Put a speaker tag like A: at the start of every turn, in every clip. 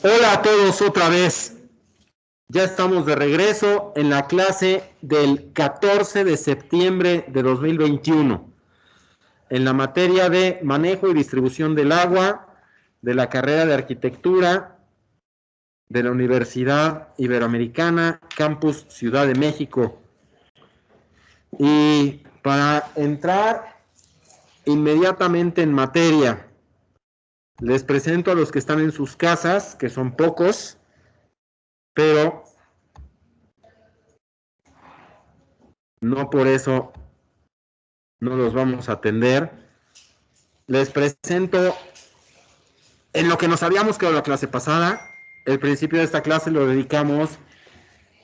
A: Hola a todos otra vez. Ya estamos de regreso en la clase del 14 de septiembre de 2021, en la materia de manejo y distribución del agua de la carrera de arquitectura de la Universidad Iberoamericana, Campus Ciudad de México. Y para entrar inmediatamente en materia, les presento a los que están en sus casas, que son pocos, pero no por eso no los vamos a atender. Les presento en lo que nos habíamos quedado la clase pasada. El principio de esta clase lo dedicamos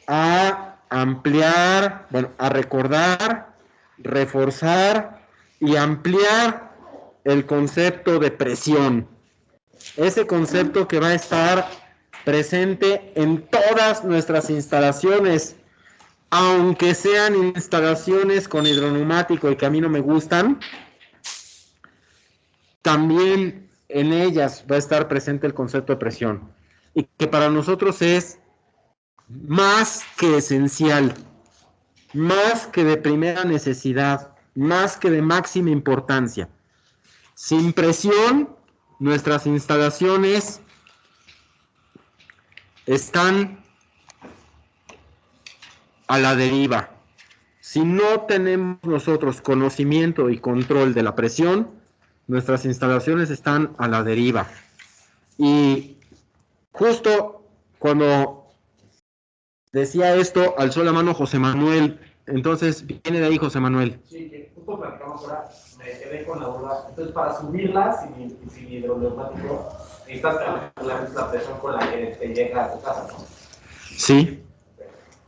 A: a ampliar, a recordar, reforzar y ampliar el concepto de presión. Ese concepto que va a estar presente en todas nuestras instalaciones, aunque sean instalaciones con hidroneumático y que a mí no me gustan, también en ellas va a estar presente el concepto de presión, y que para nosotros es más que esencial, más que de primera necesidad, más que de máxima importancia. Sin presión, nuestras instalaciones están a la deriva. Si no tenemos nosotros conocimiento y control de la presión, nuestras instalaciones están a la deriva. Y justo cuando decía esto, alzó la mano José Manuel. Entonces, viene de ahí José Manuel.
B: Sí, que justo platicamos ahora, me quedé con la duda. Entonces, para subirlas sin hidroneumático, necesitas calcular la presión con la que te llega a tu casa, ¿no?
A: Sí.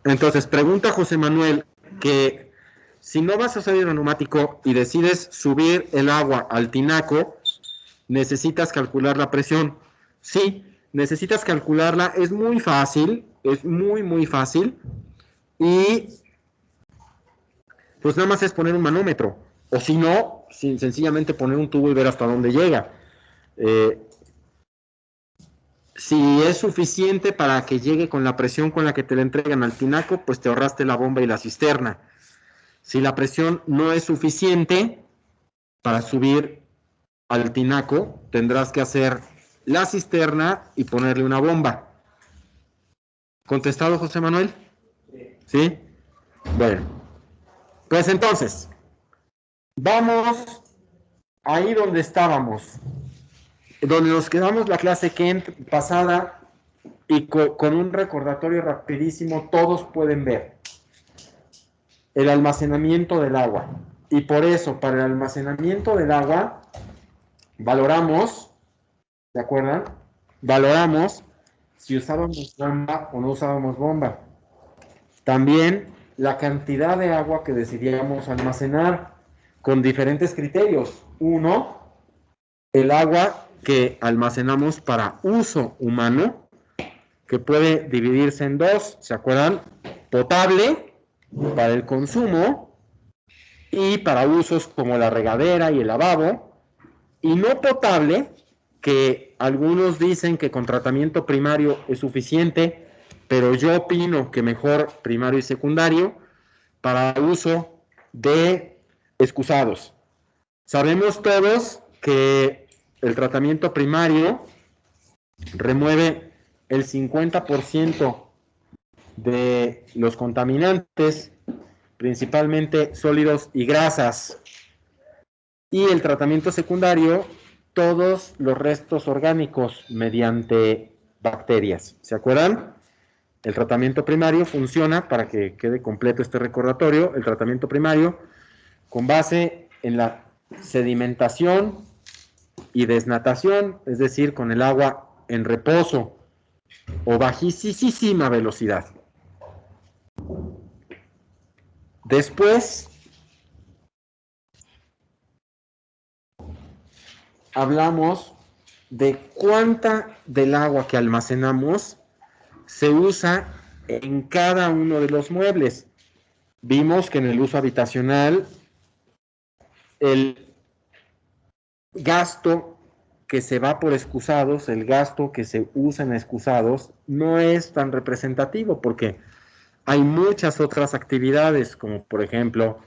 A: Entonces, pregunta José Manuel que si no vas a usar hidroneumático y decides subir el agua al tinaco, necesitas calcular la presión. Sí, necesitas calcularla, es muy fácil, es muy fácil, y pues nada más es poner un manómetro, o si no, sencillamente poner un tubo y ver hasta dónde llega. Si es suficiente para que llegue con la presión con la que te la entregan al tinaco, pues te ahorraste la bomba y la cisterna. Si la presión no es suficiente para subir al tinaco, tendrás que hacer la cisterna y ponerle una bomba. ¿Contestado, José Manuel? ¿Sí? Bueno, pues entonces, vamos ahí donde estábamos, donde nos quedamos la clase pasada, y con un recordatorio rapidísimo todos pueden ver el almacenamiento del agua. Y por eso, para el almacenamiento del agua, valoramos, ¿se acuerdan? Valoramos si usábamos bomba o no usábamos bomba. También la cantidad de agua que decidíamos almacenar con diferentes criterios. Uno, el agua que almacenamos para uso humano, que puede dividirse en dos, ¿se acuerdan? Potable, para el consumo, y para usos como la regadera y el lavabo, y no potable, que algunos dicen que con tratamiento primario es suficiente, pero yo opino que mejor primario y secundario, para uso de excusados. Sabemos todos que el tratamiento primario remueve el 50% de los contaminantes, principalmente sólidos y grasas, y el tratamiento secundario, todos los restos orgánicos mediante bacterias. ¿Se acuerdan? El tratamiento primario funciona, para que quede completo este recordatorio, el tratamiento primario con base en la sedimentación y desnatación, es decir, con el agua en reposo o bajísima velocidad. Después hablamos de cuánta del agua que almacenamos se usa en cada uno de los muebles. Vimos que en el uso habitacional el gasto que se va por excusados, el gasto que se usa en excusados, no es tan representativo porque hay muchas otras actividades, como por ejemplo,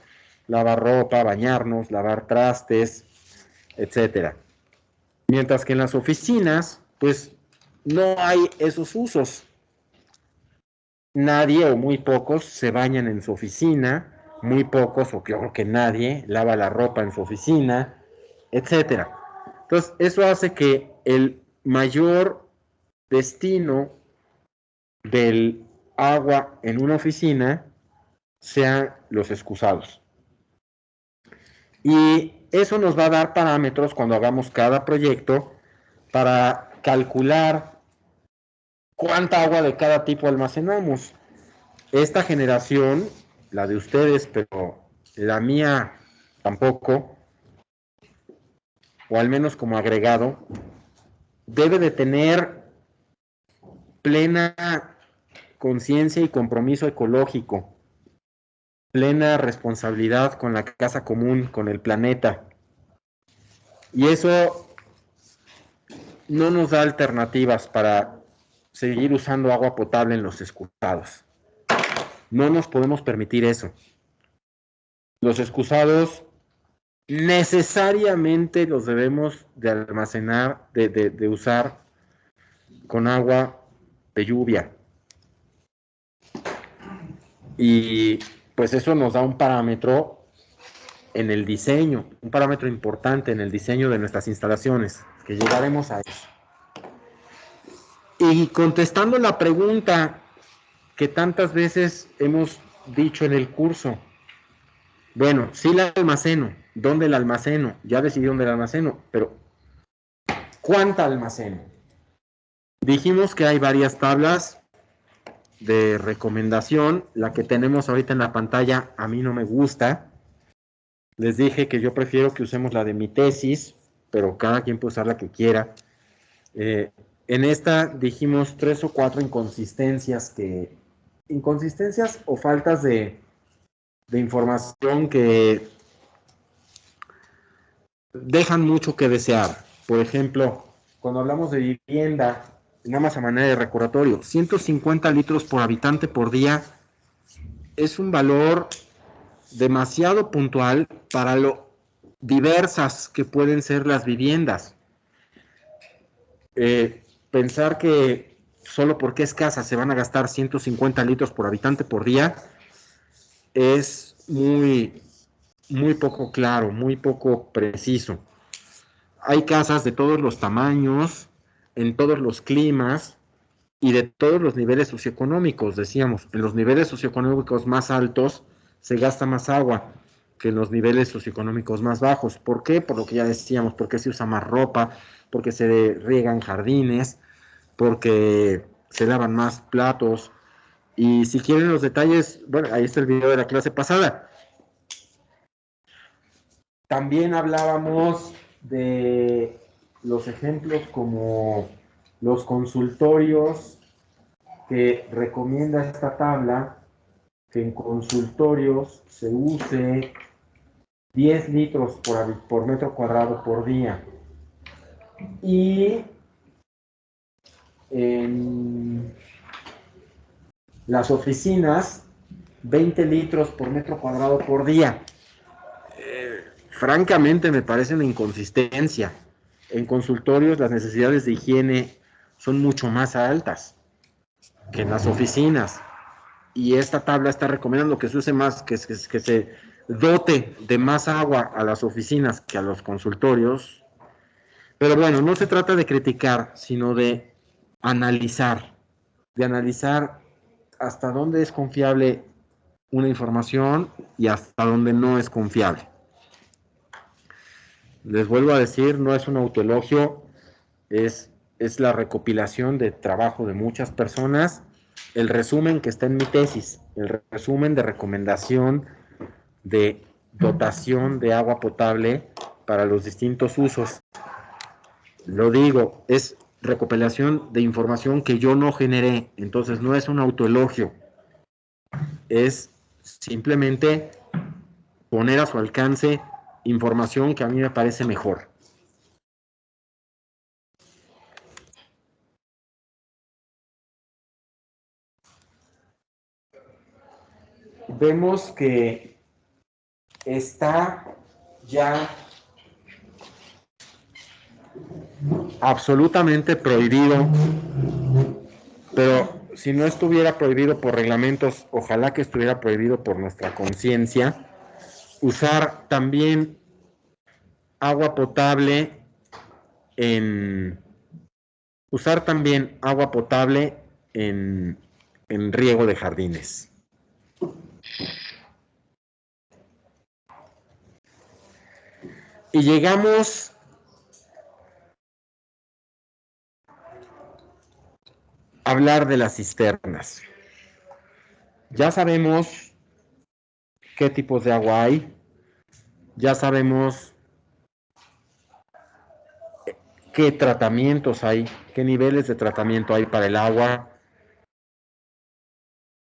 A: lavar ropa, bañarnos, lavar trastes, etcétera. Mientras que en las oficinas, pues no hay esos usos. Nadie o muy pocos se bañan en su oficina, muy pocos, o creo que nadie, lava la ropa en su oficina, etcétera. Entonces, eso hace que el mayor destino del agua en una oficina sean los excusados. Y eso nos va a dar parámetros cuando hagamos cada proyecto para calcular cuánta agua de cada tipo almacenamos. Esta generación, la de ustedes, pero la mía tampoco, o al menos como agregado, debe de tener plena conciencia y compromiso ecológico, plena responsabilidad con la casa común, con el planeta. Y eso no nos da alternativas para seguir usando agua potable en los excusados. No nos podemos permitir eso. Los excusados necesariamente los debemos de almacenar, de usar con agua de lluvia. Y pues eso nos da un parámetro en el diseño, un parámetro importante en el diseño de nuestras instalaciones, que llegaremos a eso. Y contestando la pregunta que tantas veces hemos dicho en el curso, bueno, sí la almaceno, ¿dónde la almaceno? Ya decidí dónde la almaceno, pero ¿cuánta almaceno? Dijimos que hay varias tablas de recomendación, la que tenemos ahorita en la pantalla a mí no me gusta. Les dije que yo prefiero que usemos la de mi tesis, pero cada quien puede usar la que quiera. En esta dijimos 3 o 4 inconsistencias o faltas de información que dejan mucho que desear. Por ejemplo, cuando hablamos de vivienda, nada más a manera de recordatorio, 150 litros por habitante por día es un valor demasiado puntual para lo diversas que pueden ser las viviendas. Pensar que solo porque es casa se van a gastar 150 litros por habitante por día es muy, muy poco claro, muy poco preciso. Hay casas de todos los tamaños, en todos los climas y de todos los niveles socioeconómicos. Decíamos, en los niveles socioeconómicos más altos se gasta más agua que en los niveles socioeconómicos más bajos. ¿Por qué? Por lo que ya decíamos, porque se usa más ropa, porque se riegan jardines, porque se lavan más platos. Y si quieren los detalles, bueno, ahí está el video de la clase pasada. También hablábamos de los ejemplos como los consultorios que recomienda esta tabla, que en consultorios se use 10 litros por metro cuadrado por día. Y en las oficinas, 20 litros por metro cuadrado por día. Francamente me parece una inconsistencia. En consultorios las necesidades de higiene son mucho más altas que en las oficinas. Y esta tabla está recomendando que se use más, que se dote de más agua a las oficinas que a los consultorios. Pero bueno, no se trata de criticar, sino de analizar hasta dónde es confiable una información y hasta dónde no es confiable. Les vuelvo a decir, no es un autoelogio, es la recopilación de trabajo de muchas personas, el resumen que está en mi tesis, el resumen de recomendación de dotación de agua potable para los distintos usos. Lo digo, es recopilación de información que yo no generé, entonces no es un autoelogio, es simplemente poner a su alcance información que a mí me parece mejor. vemos que está ya absolutamente prohibido, pero si no estuviera prohibido por reglamentos, ojalá que estuviera prohibido por nuestra conciencia, usar también agua potable en en riego de jardines. Y llegamos a hablar de las cisternas. Ya sabemos qué tipos de agua hay, ya sabemos qué tratamientos hay, qué niveles de tratamiento hay para el agua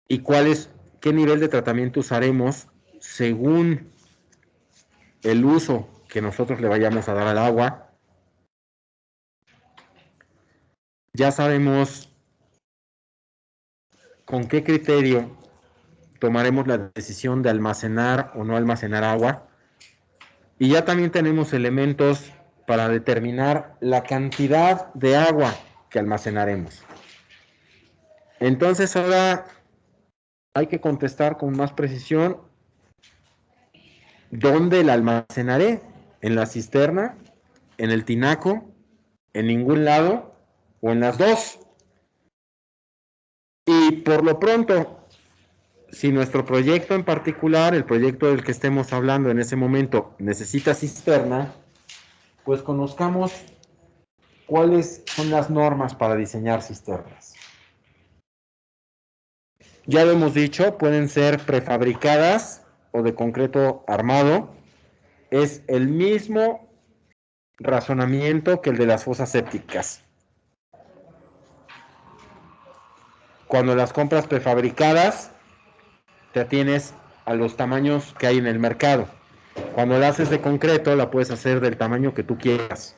A: y qué nivel de tratamiento usaremos según el uso que nosotros le vayamos a dar al agua. Ya sabemos con qué criterio tomaremos la decisión de almacenar o no almacenar agua. Y ya también tenemos elementos para determinar la cantidad de agua que almacenaremos. Entonces ahora hay que contestar con más precisión dónde la almacenaré, en la cisterna, en el tinaco, en ningún lado o en las dos. Y por lo pronto, si nuestro proyecto en particular, el proyecto del que estemos hablando en ese momento, necesita cisterna, pues conozcamos cuáles son las normas para diseñar cisternas. Ya lo hemos dicho, pueden ser prefabricadas o de concreto armado. Es el mismo razonamiento que el de las fosas sépticas. Cuando las compras prefabricadas, te atienes a los tamaños que hay en el mercado. Cuando la haces de concreto, la puedes hacer del tamaño que tú quieras.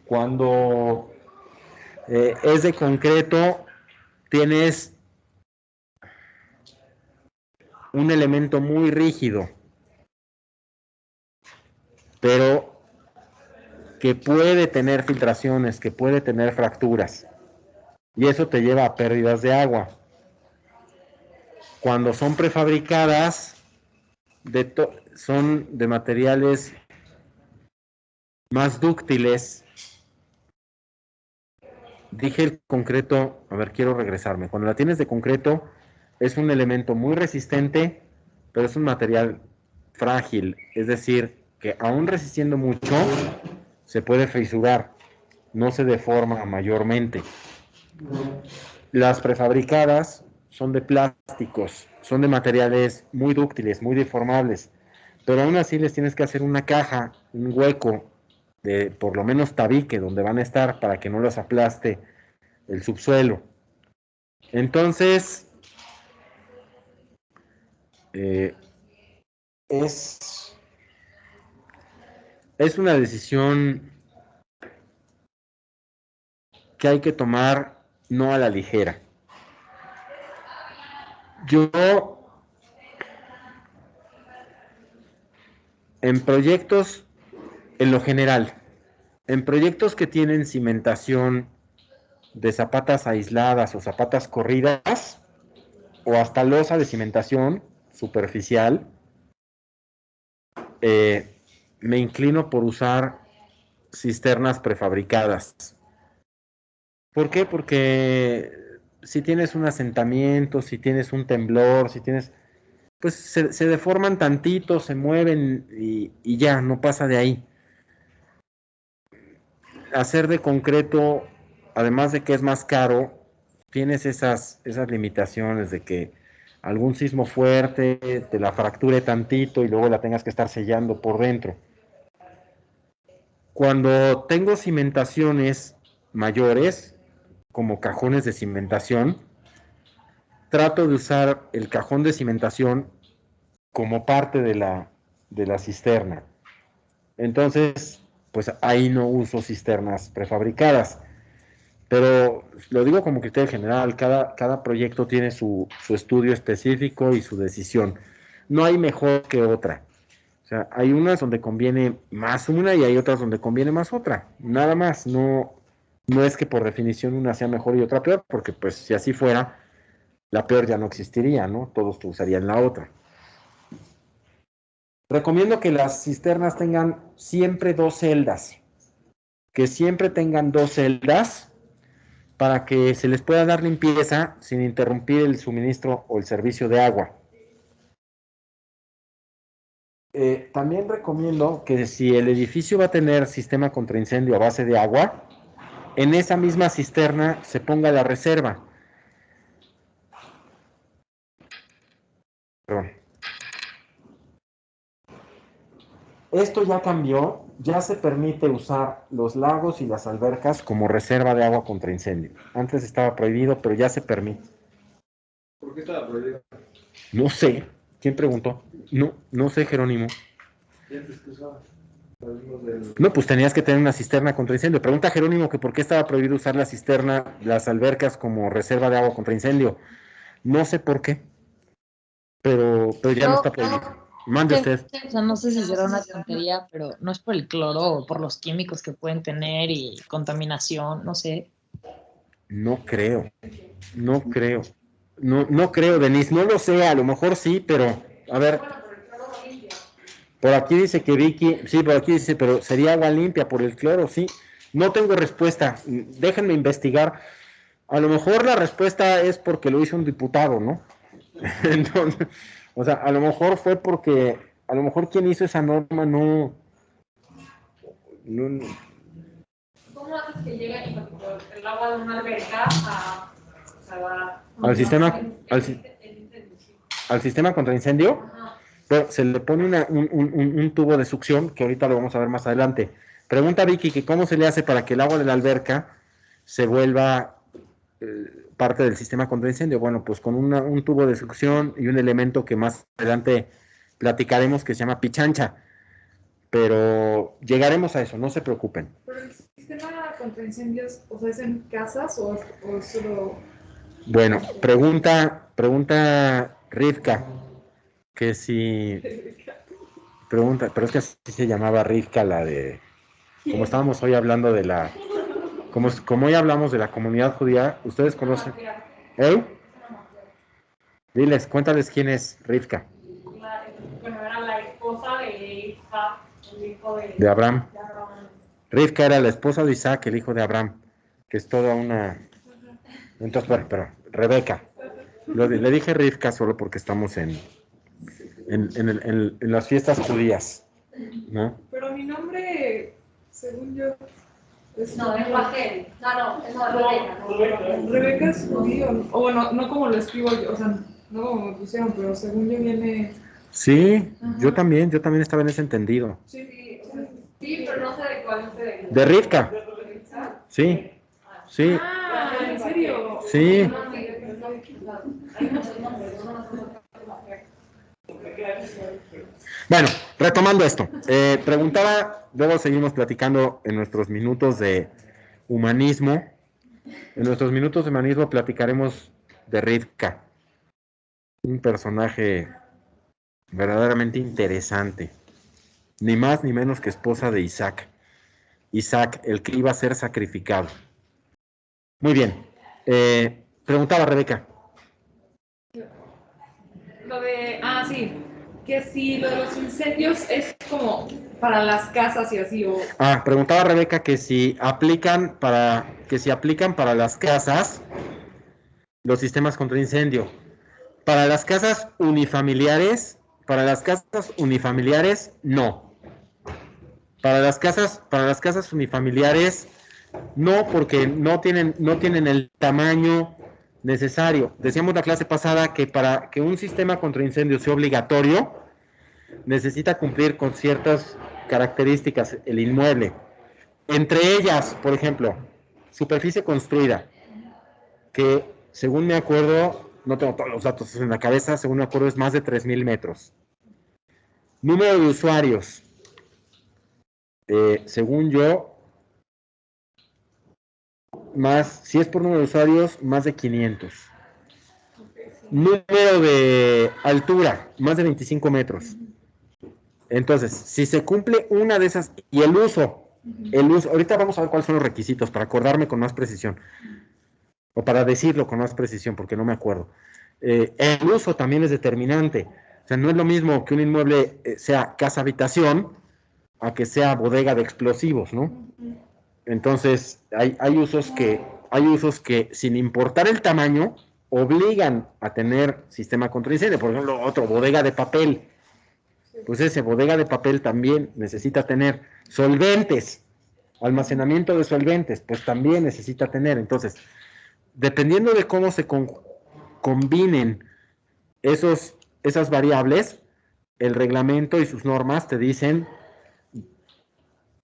A: Cuando es de concreto, tienes un elemento muy rígido, pero que puede tener filtraciones, que puede tener fracturas, y eso te lleva a pérdidas de agua. Cuando son prefabricadas, son de materiales más dúctiles. Dije el concreto, a ver, quiero regresarme. Cuando la tienes de concreto, es un elemento muy resistente, pero es un material frágil, es decir, que aún resistiendo mucho, se puede fisurar, no se deforma mayormente. Las prefabricadas son de plásticos, son de materiales muy dúctiles, muy deformables, pero aún así les tienes que hacer una caja, un hueco de por lo menos tabique donde van a estar para que no los aplaste el subsuelo. Entonces, es una decisión que hay que tomar no a la ligera. Yo, en proyectos, en lo general, en proyectos que tienen cimentación de zapatas aisladas o zapatas corridas, o hasta losa de cimentación superficial, me inclino por usar cisternas prefabricadas. ¿Por qué? Porque si tienes un asentamiento, si tienes un temblor, pues se deforman tantito, se mueven y ya, no pasa de ahí. Hacer de concreto, además de que es más caro, tienes esas limitaciones de que algún sismo fuerte te la fracture tantito y luego la tengas que estar sellando por dentro. Cuando tengo cimentaciones mayores, como cajones de cimentación, trato de usar el cajón de cimentación como parte de la cisterna. Entonces, pues ahí no uso cisternas prefabricadas. Pero lo digo como criterio general, cada proyecto tiene su estudio específico y su decisión. No hay mejor que otra. O sea, hay unas donde conviene más una y hay otras donde conviene más otra. Nada más, no es que por definición una sea mejor y otra peor, porque pues si así fuera, la peor ya no existiría, ¿no? Todos usarían la otra. Recomiendo que las cisternas tengan siempre dos celdas, que siempre tengan dos celdas para que se les pueda dar limpieza sin interrumpir el suministro o el servicio de agua. También recomiendo que si el edificio va a tener sistema contra incendio a base de agua, en esa misma cisterna se ponga la reserva. Perdón. Esto ya cambió, ya se permite usar los lagos y las albercas como reserva de agua contra incendio. Antes estaba prohibido, pero ya se permite.
C: ¿Por qué estaba prohibido?
A: No sé. ¿Quién preguntó? No sé, Jerónimo.
C: ¿Y antes qué usaba?
A: No, pues tenías que tener una cisterna contra incendio. Pregunta a Jerónimo que por qué estaba prohibido usar la cisterna, las albercas como reserva de agua contra incendio. No sé por qué, pero ya no está prohibido. Mande usted.
D: O sea, no sé si será una tontería, pero no es por el cloro o por los químicos que pueden tener y contaminación, no sé.
A: No creo. No creo, Denise. No lo sé, a lo mejor sí, pero a ver. Por aquí dice que Vicky, sí, por aquí dice, pero sería agua limpia por el cloro, sí. No tengo respuesta. Déjenme investigar. A lo mejor la respuesta es porque lo hizo un diputado, ¿no? Entonces, o sea, a lo mejor fue porque, a lo mejor quien hizo esa norma no.
E: ¿Cómo haces que llegue el agua de una alberca
A: al sistema, al sistema contra incendio?
E: Ajá.
A: Pero se le pone un tubo de succión, que ahorita lo vamos a ver más adelante. Pregunta Vicky que cómo se le hace para que el agua de la alberca se vuelva parte del sistema contra incendio. Bueno, pues con un tubo de succión y un elemento que más adelante platicaremos que se llama pichancha. Pero llegaremos a eso, no se preocupen.
E: Pero el sistema contra incendios, o sea, ¿es en casas o solo...?
A: Bueno, pregunta Rivka, que si... Pregunta, pero es que así se llamaba Rivka, la de... Como estábamos hoy hablando de la... Como hoy hablamos de la comunidad judía, ¿ustedes conocen? ¿Eh? Diles, cuéntales quién es Rivka.
E: Bueno, era la esposa de Isaac, el hijo
A: De Abraham.
E: de Abraham.
A: Rivka era la esposa de Isaac, el hijo de Abraham, que es toda una... Entonces, bueno, pero Rebeca. Le dije Rivka solo porque estamos en las fiestas judías, ¿no?
E: Pero mi nombre, según yo...
F: No, es Rachel. No, es Rebeca.
E: No, Rebeca es judío. O bueno, no como lo escribo yo, o sea, no como me pusieron, pero según yo viene...
A: Sí, yo también estaba en ese entendido.
E: Sí,
F: Sí, pero no sé de cuál es
A: De Rivka. Sí, sí,
E: Ah, ¿en serio?
A: sí.
F: Hay muchos nombres, ¿no?
A: Bueno, retomando esto, preguntaba, luego seguimos platicando en nuestros minutos de humanismo. En nuestros minutos de humanismo platicaremos de Rivka, un personaje verdaderamente interesante, ni más ni menos que esposa de Isaac. Isaac, el que iba a ser sacrificado. Muy bien, preguntaba Rebeca.
E: Lo de, sí, que si lo de los incendios es como para las casas y así, o...
A: Preguntaba Rebeca que si aplican para las casas los sistemas contra incendio. Para las casas unifamiliares, no. Para las casas unifamiliares, no, porque no tienen el tamaño necesario. Decíamos la clase pasada que para que un sistema contra incendio sea obligatorio, necesita cumplir con ciertas características el inmueble. Entre ellas, por ejemplo, superficie construida, que según me acuerdo, no tengo todos los datos en la cabeza, según me acuerdo es más de 3,000 metros. Número de usuarios, según yo, más, si es por número de usuarios, más de 500. Número de altura, más de 25 metros. Entonces, si se cumple una de esas, y el uso, ahorita vamos a ver cuáles son los requisitos para acordarme con más precisión, o para decirlo con más precisión, porque no me acuerdo. El uso también es determinante. O sea, no es lo mismo que un inmueble sea casa-habitación a que sea bodega de explosivos, ¿no? Entonces, hay usos que, sin importar el tamaño, obligan a tener sistema contra incendio. Por ejemplo, otro, bodega de papel. Pues ese bodega de papel también necesita tener solventes, almacenamiento de solventes, pues también necesita tener. Entonces, dependiendo de cómo se combinen esas variables, el reglamento y sus normas te dicen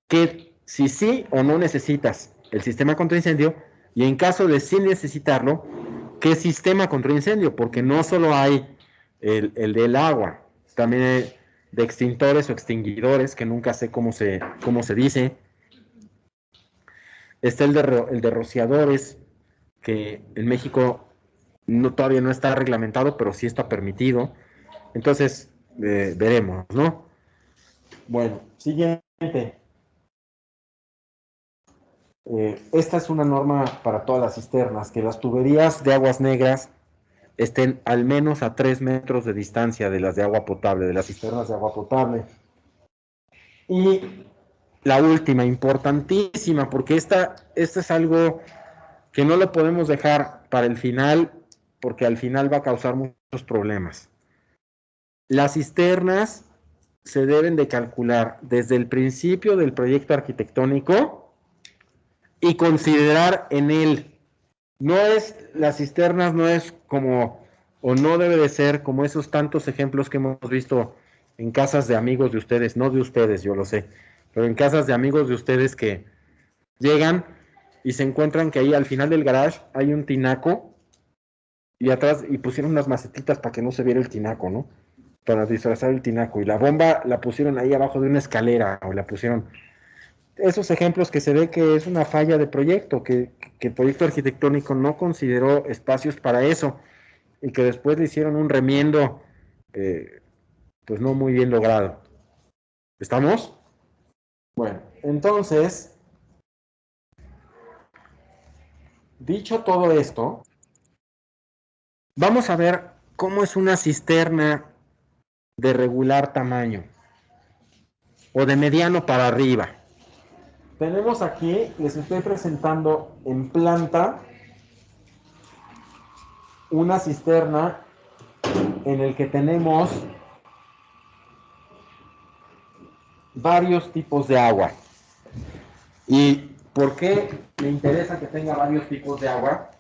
A: que si sí o no necesitas el sistema contra incendio, y en caso de sí necesitarlo, ¿qué sistema contra incendio? Porque no solo hay el del agua, también hay de extintores o extinguidores, que nunca sé cómo se dice. Está el de rociadores, que en México todavía no está reglamentado, pero sí está permitido. Entonces, veremos, ¿no? Bueno, siguiente. Esta es una norma para todas las cisternas, que las tuberías de aguas negras estén al menos a 3 metros de distancia de las de agua potable, de las cisternas de agua potable. Y la última, importantísima, porque esta es algo que no lo podemos dejar para el final, porque al final va a causar muchos problemas. Las cisternas se deben de calcular desde el principio del proyecto arquitectónico y considerar en él. Las cisternas no es como, o no debe de ser como esos tantos ejemplos que hemos visto en casas de amigos de ustedes, no de ustedes, yo lo sé, pero en casas de amigos de ustedes que llegan y se encuentran que ahí al final del garage hay un tinaco y atrás, y pusieron unas macetitas para que no se viera el tinaco, ¿no? Para disfrazar el tinaco, y la bomba la pusieron ahí abajo de una escalera, o la pusieron... Esos ejemplos que se ve que es una falla de proyecto, que el proyecto arquitectónico no consideró espacios para eso, y que después le hicieron un remiendo, pues no muy bien logrado. ¿Estamos? Bueno, entonces, dicho todo esto, vamos a ver cómo es una cisterna de regular tamaño, o de mediano para arriba. Tenemos aquí, les estoy presentando en planta, una cisterna en el que tenemos varios tipos de agua. ¿Y por qué me interesa que tenga varios tipos de agua?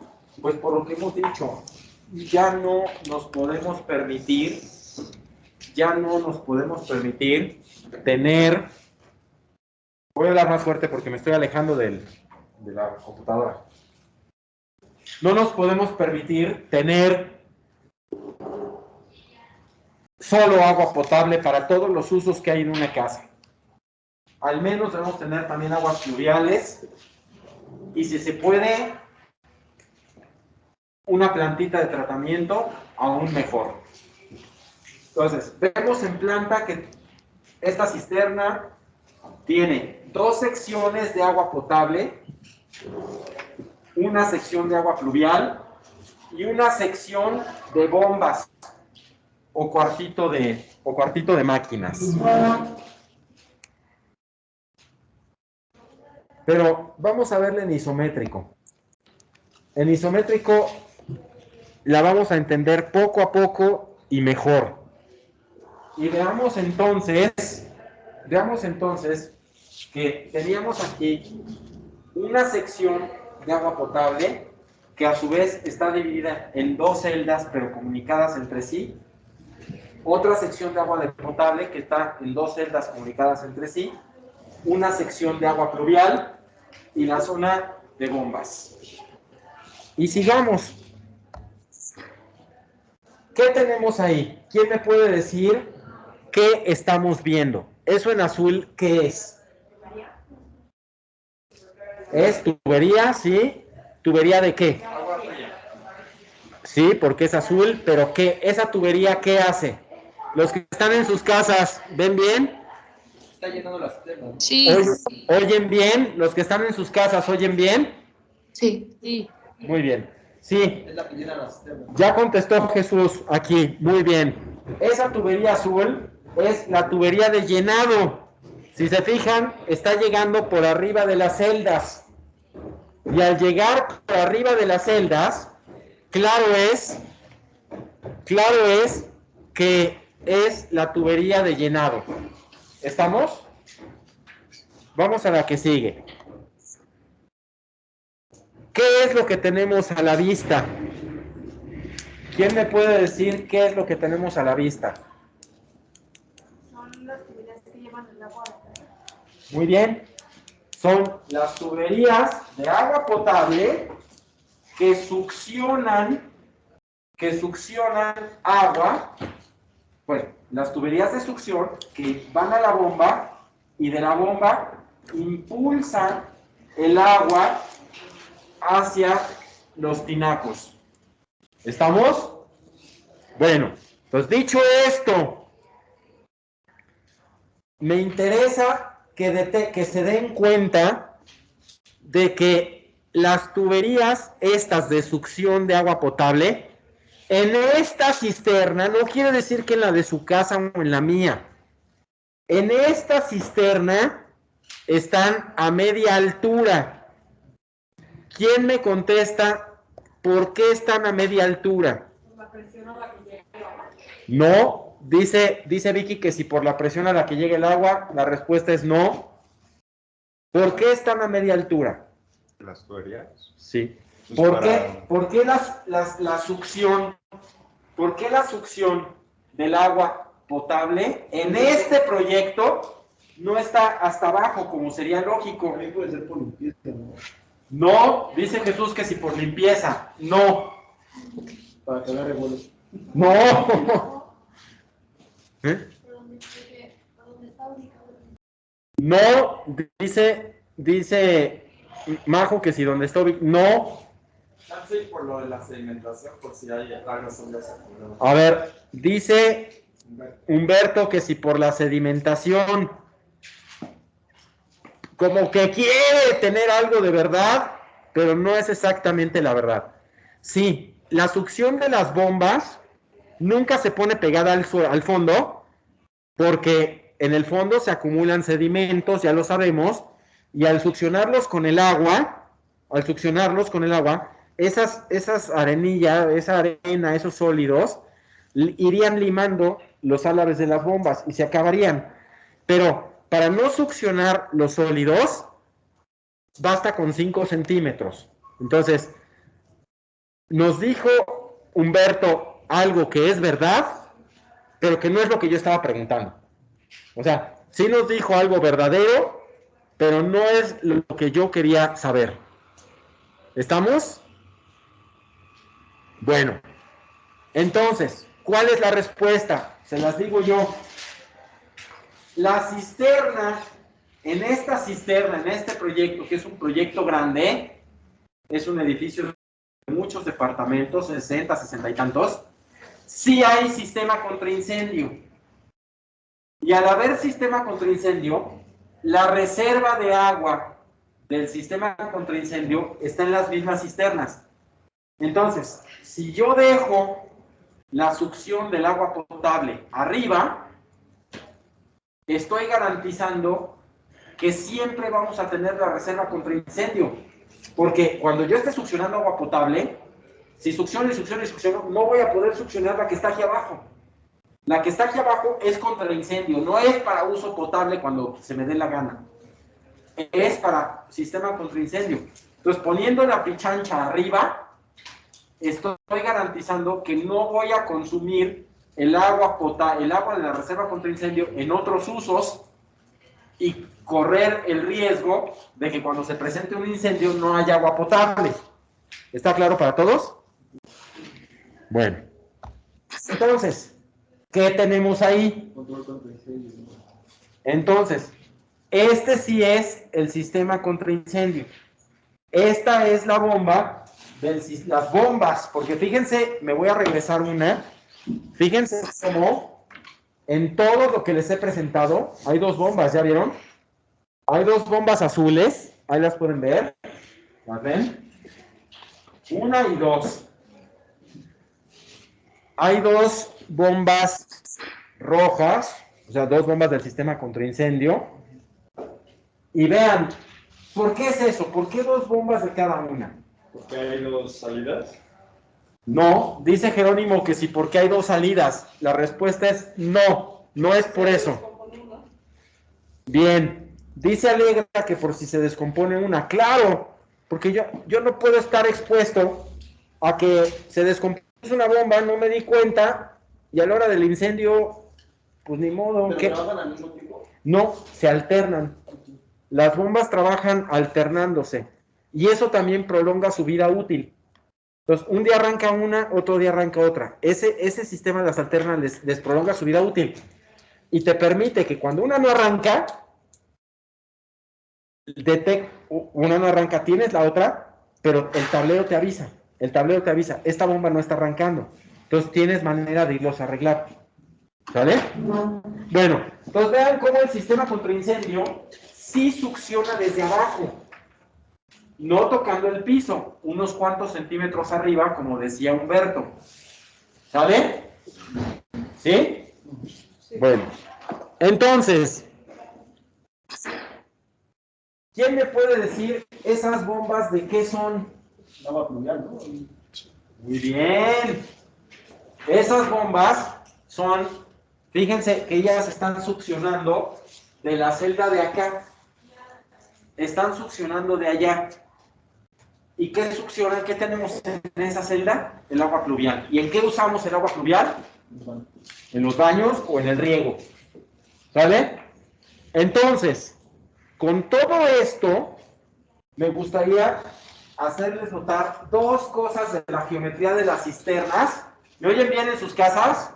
A: Pues por lo que hemos dicho, ya no nos podemos permitir tener... Voy a hablar más fuerte porque me estoy alejando de la computadora. No nos podemos permitir tener solo agua potable para todos los usos que hay en una casa. Al menos debemos tener también aguas pluviales, y si se puede, una plantita de tratamiento, aún mejor. Entonces, vemos en planta que esta cisterna tiene 2 secciones de agua potable, una sección de agua pluvial y una sección de bombas o cuartito de máquinas. Pero vamos a verla en isométrico. En isométrico la vamos a entender poco a poco y mejor. Y veamos entonces que teníamos aquí una sección de agua potable que a su vez está dividida en 2 celdas pero comunicadas entre sí. Otra sección de agua potable que está en 2 celdas comunicadas entre sí. Una sección de agua pluvial y la zona de bombas. Y sigamos. ¿Qué tenemos ahí? ¿Quién me puede decir qué estamos viendo? Eso en azul, ¿qué es? Es tubería, ¿sí? ¿Tubería de qué?
C: Agua fría.
A: Sí, porque es azul, pero ¿qué? ¿Esa tubería qué hace? Los que están en sus casas, ¿ven bien?
C: Está llenando la cisterna.
D: Sí,
A: ¿Oyen bien? ¿Los que están en sus casas oyen bien?
F: Sí.
D: sí.
A: Muy bien. Sí,
C: Es la que llena la cisterna.
A: ya contestó Jesús aquí. Muy bien. Esa tubería azul es la tubería de llenado. Si se fijan, está llegando por arriba de las celdas. Y al llegar por arriba de las celdas, claro es que es la tubería de llenado. ¿Estamos? Vamos a la que sigue. ¿Qué es lo que tenemos a la vista? ¿Quién me puede decir qué es lo que tenemos a la vista?
F: Son las tuberías que llevan el agua.
A: Muy bien. Son las tuberías de agua potable que succionan agua. Bueno, las tuberías de succión que van a la bomba y de la bomba impulsan el agua hacia los tinacos. ¿Estamos? Bueno, pues dicho esto, me interesa que se den cuenta de que las tuberías estas de succión de agua potable, en esta cisterna, no quiere decir que en la de su casa o en la mía, en esta cisterna están a media altura. ¿Quién me contesta por qué están a media altura?
F: La presión a la que llega.
A: No, dice Vicky que si por la presión a la que llega el agua, la respuesta es no. ¿Por qué están a media altura?
G: Las tuberías.
A: Sí.
G: Pues
A: ¿Por qué la succión? ¿Por qué la succión del agua potable en este proyecto no está hasta abajo, como sería lógico?
C: También puede ser por limpieza, ¿no?
A: No, dice Jesús que si por limpieza. No.
C: Para que agarre vuelo.
A: No. ¿Eh?
F: ¿Por dónde está ubicado?
A: No, dice Majo que si donde está ubicado. No.
C: Sí, por lo de la sedimentación, por si hay algo sobre eso.
A: A ver, dice Humberto que si por la sedimentación. Como que quiere tener algo de verdad, pero no es exactamente la verdad. Sí, la succión de las bombas nunca se pone pegada al fondo, porque en el fondo se acumulan sedimentos, ya lo sabemos, y al succionarlos con el agua, esas arenillas, esa arena, esos sólidos, irían limando los álabes de las bombas y se acabarían. Pero para no succionar los sólidos, basta con 5 centímetros. Entonces, nos dijo Humberto algo que es verdad, pero que no es lo que yo estaba preguntando. O sea, sí nos dijo algo verdadero, pero no es lo que yo quería saber. ¿Estamos? Bueno, entonces, ¿cuál es la respuesta? Se las digo yo. La cisterna, en este proyecto, que es un proyecto grande, es un edificio de muchos departamentos, 60, 60 y tantos, sí hay sistema contra incendio. Y al haber sistema contra incendio, la reserva de agua del sistema contra incendio está en las mismas cisternas. Entonces, si yo dejo la succión del agua potable arriba, estoy garantizando que siempre vamos a tener la reserva contra incendio. Porque cuando yo esté succionando agua potable, si succiono y succiono y succiono, no voy a poder succionar la que está aquí abajo. La que está aquí abajo es contra el incendio, no es para uso potable cuando se me dé la gana. Es para sistema contra incendio. Entonces, poniendo la pichancha arriba, estoy garantizando que no voy a consumir el agua de la reserva contra incendio en otros usos y correr el riesgo de que cuando se presente un incendio no haya agua potable. ¿Está claro para todos? Bueno. Entonces, ¿qué tenemos ahí? Entonces, este sí es el sistema contra incendio. Esta es la bomba, las bombas, porque fíjense, me voy a regresar una. Fíjense cómo en todo lo que les he presentado hay dos bombas, ¿ya vieron? Hay dos bombas azules, ahí las pueden ver. ¿Las ven? Una y dos. Hay dos bombas rojas, o sea, dos bombas del sistema contra incendio. Y vean, ¿por qué es eso? ¿Por qué dos bombas de cada una?
C: Porque hay dos salidas.
A: No, dice Jerónimo que sí, porque hay dos salidas. La respuesta es no, no es por eso. Bien, dice Alegra que por si se descompone una. Claro, porque yo no puedo estar expuesto a que se descompuso una bomba, no me di cuenta, y a la hora del incendio, pues ni modo.
C: ¿Pero
A: ¿qué?
C: trabajan al mismo tiempo?
A: No, se alternan. Las bombas trabajan alternándose, y eso también prolonga su vida útil. Entonces, un día arranca una, otro día arranca otra. Ese sistema las alterna, les prolonga su vida útil. Y te permite que cuando una no arranca, una no arranca, tienes la otra, pero el tablero te avisa. El tablero te avisa, esta bomba no está arrancando. Entonces, tienes manera de irlos a arreglar. ¿Sale? Bueno, entonces vean cómo el sistema contra incendio sí succiona desde abajo. No tocando el piso, unos cuantos centímetros arriba, como decía Humberto. ¿Sale? ¿Sí? Bueno, entonces, ¿quién me puede decir esas bombas de qué son?
C: Agua pluvial, ¿no?
A: Muy bien. Esas bombas son, fíjense que ellas están succionando de la celda de acá. Están succionando de allá. ¿Y qué succionan? ¿Qué tenemos en esa celda? El agua pluvial. ¿Y en qué usamos el agua pluvial? En los baños o en el riego. ¿Sale? Entonces, con todo esto, me gustaría hacerles notar dos cosas de la geometría de las cisternas. ¿Me oyen bien en sus casas?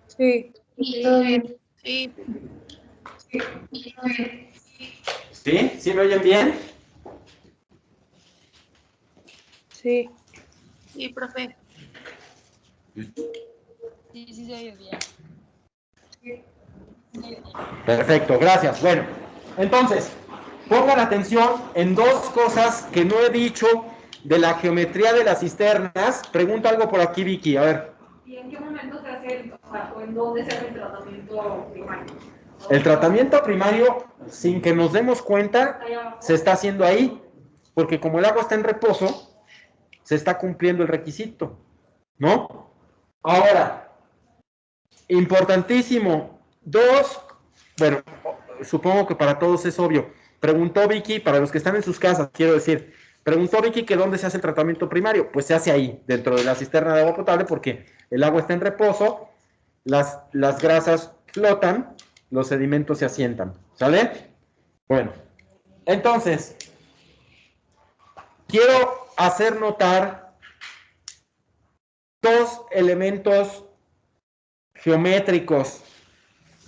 E: Sí.
F: Sí.
E: Sí.
A: ¿Sí? ¿Sí me oyen bien?
E: Sí.
F: Sí, profe.
D: Sí, sí se oye bien.
A: Perfecto, gracias. Bueno, entonces, pongan atención en dos cosas que no he dicho de la geometría de las cisternas. Pregunta algo por aquí, Vicky, a ver.
F: ¿Y en qué momento se hace, o en dónde se hace el tratamiento primario?
A: El tratamiento primario, sin que nos demos cuenta, se está haciendo ahí, porque como el agua está en reposo, se está cumpliendo el requisito, ¿no? Ahora, importantísimo, bueno, supongo que para todos es obvio. Preguntó Vicky, para los que están en sus casas, quiero decir, preguntó Vicky que dónde se hace el tratamiento primario. Pues se hace ahí, dentro de la cisterna de agua potable, porque el agua está en reposo, las grasas flotan, los sedimentos se asientan. ¿Sale? Bueno, entonces, quiero hacer notar dos elementos geométricos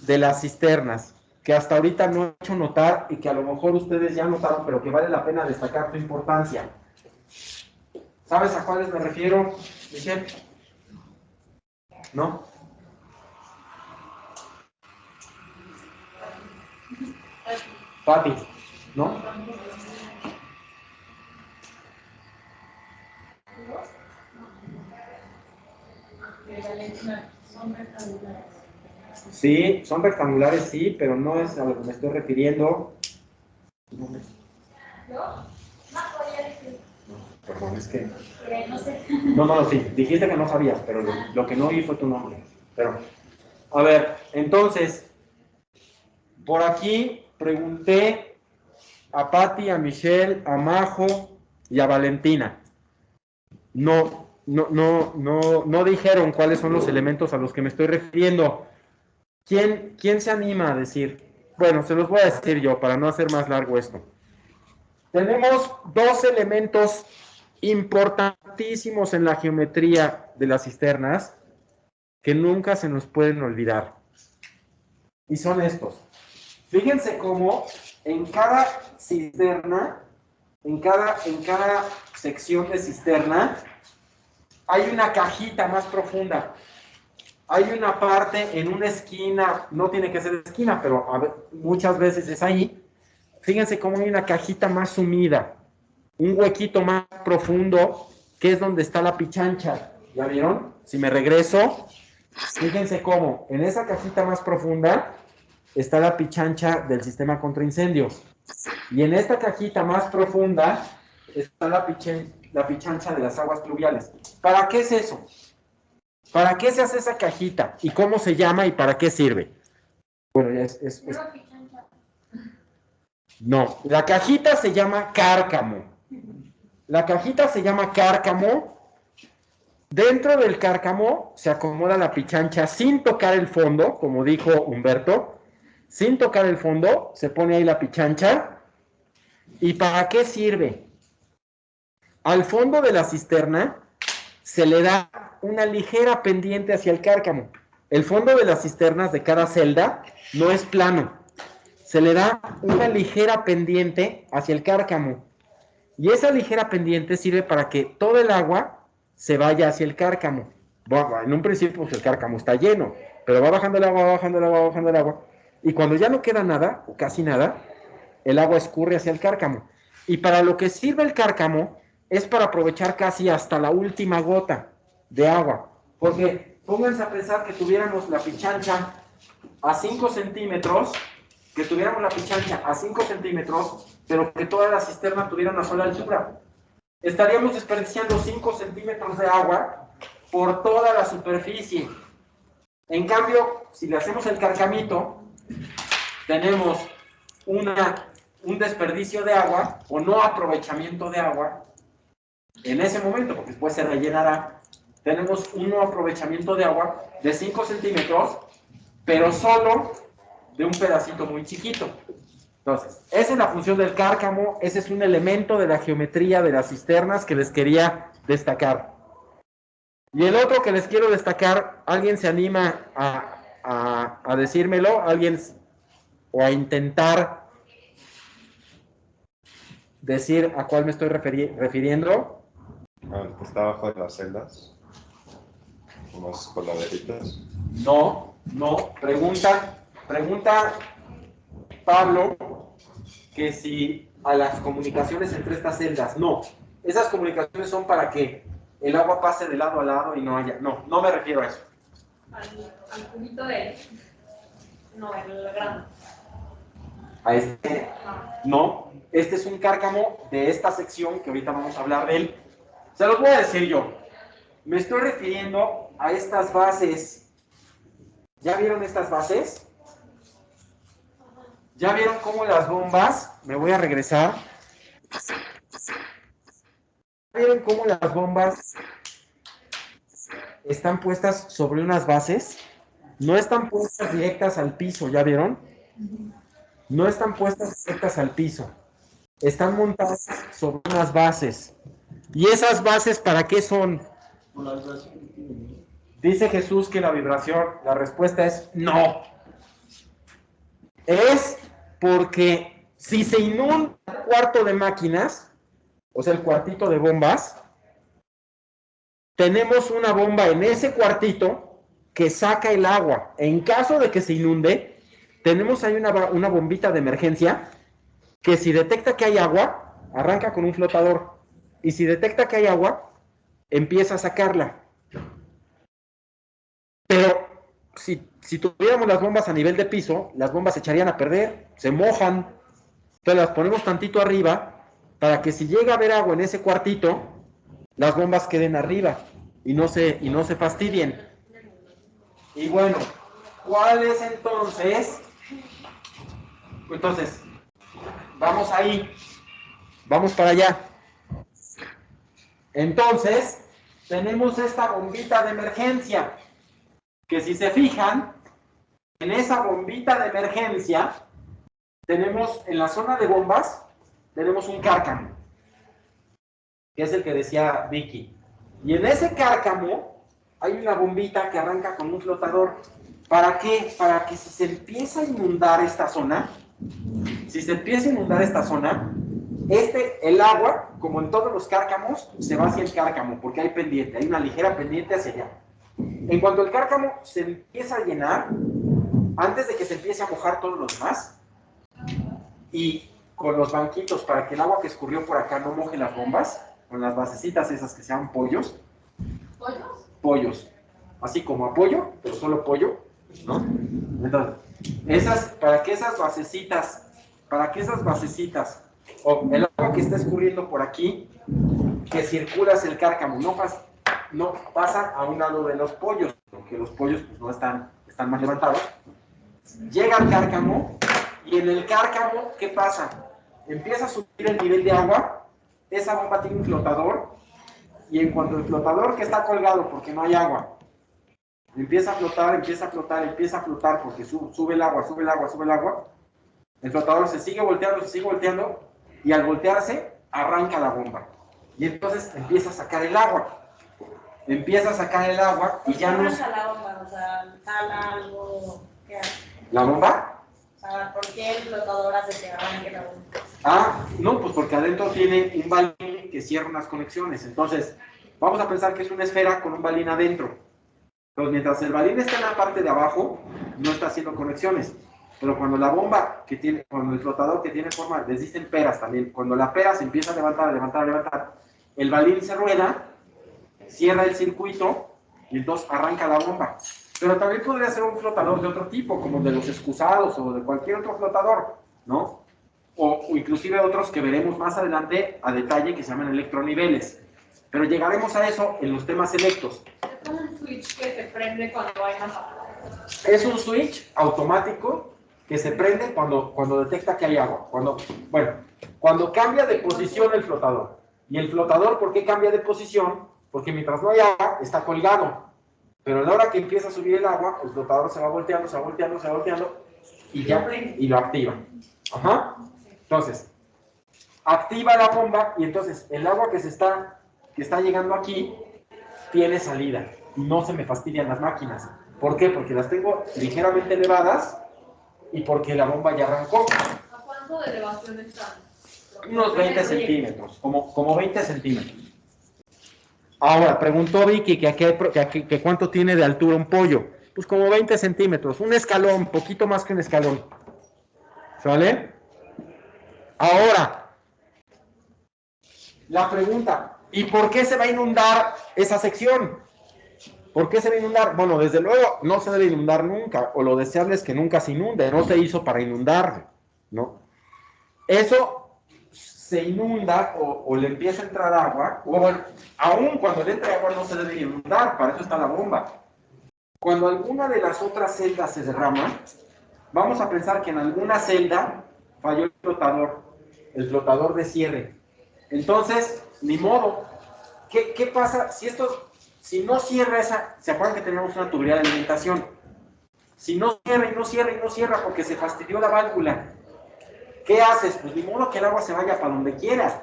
A: de las cisternas que hasta ahorita no he hecho notar y que a lo mejor ustedes ya notaron, pero que vale la pena destacar su importancia. ¿Sabes a cuáles me refiero, Michelle? ¿No? Pati, ¿no? Sí, son rectangulares, sí, pero no es a lo que me estoy refiriendo. Perdón, es que...
F: No sé.
A: No, sí, dijiste que no sabías, pero lo que no oí fue tu nombre. Pero, a ver, entonces, por aquí pregunté a Pati, a Michelle, a Majo y a Valentina. No dijeron cuáles son los elementos a los que me estoy refiriendo. ¿Quién se anima a decir? Bueno, se los voy a decir yo para no hacer más largo esto. Tenemos dos elementos importantísimos en la geometría de las cisternas que nunca se nos pueden olvidar. Y son estos. Fíjense cómo en cada cisterna, en cada sección de cisterna, hay una cajita más profunda. Hay una parte en una esquina, no tiene que ser esquina, pero muchas veces es ahí. Fíjense cómo hay una cajita más sumida, un huequito más profundo, que es donde está la pichancha. ¿Ya vieron? Si me regreso, fíjense cómo en esa cajita más profunda está la pichancha del sistema contra incendios. Y en esta cajita más profunda está la pichancha de las aguas pluviales. ¿Para qué es eso? ¿Para qué se hace esa cajita? ¿Y cómo se llama y para qué sirve? Bueno, no, la cajita se llama cárcamo. La cajita se llama cárcamo. Dentro del cárcamo se acomoda la pichancha sin tocar el fondo, como dijo Humberto. Sin tocar el fondo, se pone ahí la pichancha. ¿Y para qué sirve? Al fondo de la cisterna se le da una ligera pendiente hacia el cárcamo. El fondo de las cisternas de cada celda no es plano. Se le da una ligera pendiente hacia el cárcamo. Y esa ligera pendiente sirve para que todo el agua se vaya hacia el cárcamo. Bueno, en un principio pues el cárcamo está lleno, pero va bajando el agua, va bajando el agua, va bajando el agua. Y cuando ya no queda nada, o casi nada, el agua escurre hacia el cárcamo. Y para lo que sirve el cárcamo es para aprovechar casi hasta la última gota de agua. Porque pónganse a pensar que tuviéramos la pichancha a 5 centímetros, pero que toda la cisterna tuviera una sola altura. Estaríamos desperdiciando 5 centímetros de agua por toda la superficie. En cambio, si le hacemos el carcamito, tenemos un desperdicio de agua o no aprovechamiento de agua en ese momento, porque después se rellenará. Tenemos un no aprovechamiento de agua de 5 centímetros, pero solo de un pedacito muy chiquito. Entonces, esa es la función del cárcamo, ese es un elemento de la geometría de las cisternas que les quería destacar. Y el otro que les quiero destacar, ¿alguien se anima a decírmelo? ¿Alguien o a intentar decir a cuál me estoy refiriendo?
G: El que está abajo de las celdas, unas coladeritas.
A: No, pregunta Pablo que si a las comunicaciones entre estas celdas, no, esas comunicaciones son para que el agua pase de lado a lado y no haya, no me refiero a eso.
F: Al cubito de... No, el grano.
A: A este, no, este es un cárcamo de esta sección que ahorita vamos a hablar de él. Se los voy a decir yo. Me estoy refiriendo a estas bases. ¿Ya vieron estas bases? ¿Ya vieron cómo las bombas? Me voy a regresar. ¿Ya vieron cómo las bombas están puestas sobre unas bases? No están puestas directas al piso, ¿ya vieron? No están puestas directas al piso. Están montadas sobre unas bases. ¿Y esas bases para qué son? Dice Jesús que la vibración, la respuesta es no. Es porque si se inunda el cuarto de máquinas, o sea, el cuartito de bombas, tenemos una bomba en ese cuartito que saca el agua. En caso de que se inunde, tenemos ahí una bombita de emergencia que si detecta que hay agua, arranca con un flotador. Y si detecta que hay agua, empieza a sacarla. Pero si tuviéramos las bombas a nivel de piso, las bombas se echarían a perder, se mojan. Entonces las ponemos tantito arriba para que si llega a haber agua en ese cuartito, las bombas queden arriba y no se fastidien. Y bueno, ¿cuál es entonces? Entonces, vamos ahí, vamos para allá. Entonces, tenemos esta bombita de emergencia, que si se fijan, en esa bombita de emergencia, tenemos en la zona de bombas, tenemos un cárcamo, que es el que decía Vicky. Y en ese cárcamo hay una bombita que arranca con un flotador. ¿Para qué? Para que si se empieza a inundar esta zona, si se empieza a inundar esta zona, el agua, como en todos los cárcamos, se va hacia el cárcamo, porque hay pendiente, hay una ligera pendiente hacia allá. En cuanto el cárcamo se empieza a llenar, antes de que se empiece a mojar todos los demás, y con los banquitos para que el agua que escurrió por acá no moje las bombas, con las basecitas esas que se llaman pollos.
F: ¿Pollos?
A: Pollos. Así como apoyo, pero solo pollo, ¿no? Entonces, para que esas basecitas, o el agua que está escurriendo por aquí, que circula hacia el cárcamo, no pasa a un lado de los pollos, porque los pollos pues, no están más levantados, llega al cárcamo, y en el cárcamo, ¿qué pasa? Empieza a subir el nivel de agua, esa bomba tiene un flotador, y en cuanto el flotador que está colgado porque no hay agua, empieza a flotar, porque sube el agua, el flotador se sigue volteando, y al voltearse, arranca la bomba. Y entonces empieza a sacar el agua. Y ya no...
F: la bomba? O sea, ¿jala algo? ¿Qué hace?
A: ¿La bomba?
F: O sea, ¿por qué el flotador hace que arranque la bomba?
A: Ah, no, pues porque adentro tiene un balín que cierra unas conexiones. Entonces, vamos a pensar que es una esfera con un balín adentro. Entonces, mientras el balín está en la parte de abajo, no está haciendo conexiones. Pero cuando la bomba cuando el flotador que tiene forma, les dicen peras también, cuando la pera se empieza a levantar, el balín se rueda, cierra el circuito y entonces arranca la bomba. Pero también podría ser un flotador de otro tipo, como de los excusados o de cualquier otro flotador, ¿no? O inclusive otros que veremos más adelante a detalle que se llaman electroniveles. Pero llegaremos a eso en los temas selectos.
F: Es como un switch que se prende cuando hay más agua.
A: Es un switch automático que se prende cuando detecta que hay agua. Cuando cambia de posición el flotador. Y el flotador, ¿por qué cambia de posición? Porque mientras no hay agua, está colgado. Pero a la hora que empieza a subir el agua, el flotador se va volteando, y lo activa. Ajá. Entonces, activa la bomba, y entonces el agua que está llegando aquí, tiene salida. Y no se me fastidian las máquinas. ¿Por qué? Porque las tengo ligeramente elevadas, y porque la bomba ya arrancó.
F: ¿A cuánto de elevación están?
A: Unos 20 centímetros, como 20 centímetros. Ahora, preguntó Vicky que cuánto tiene de altura un pollo. Pues como 20 centímetros, un escalón, poquito más que un escalón. ¿Sale? Ahora, la pregunta, ¿y por qué se va a inundar esa sección? ¿Por qué se va a inundar? Bueno, desde luego no se debe inundar nunca, o lo deseable es que nunca se inunde, no se hizo para inundar, ¿no? Eso se inunda o le empieza a entrar agua, o bueno, aún cuando le entra agua no se debe inundar, para eso está la bomba. Cuando alguna de las otras celdas se derrama, vamos a pensar que en alguna celda falló el flotador de cierre. Entonces, ni modo. ¿Qué pasa si no cierra esa? ¿Se acuerdan que teníamos una tubería de alimentación? Si no cierra porque se fastidió la válvula, ¿qué haces? Pues ni modo que el agua se vaya para donde quieras.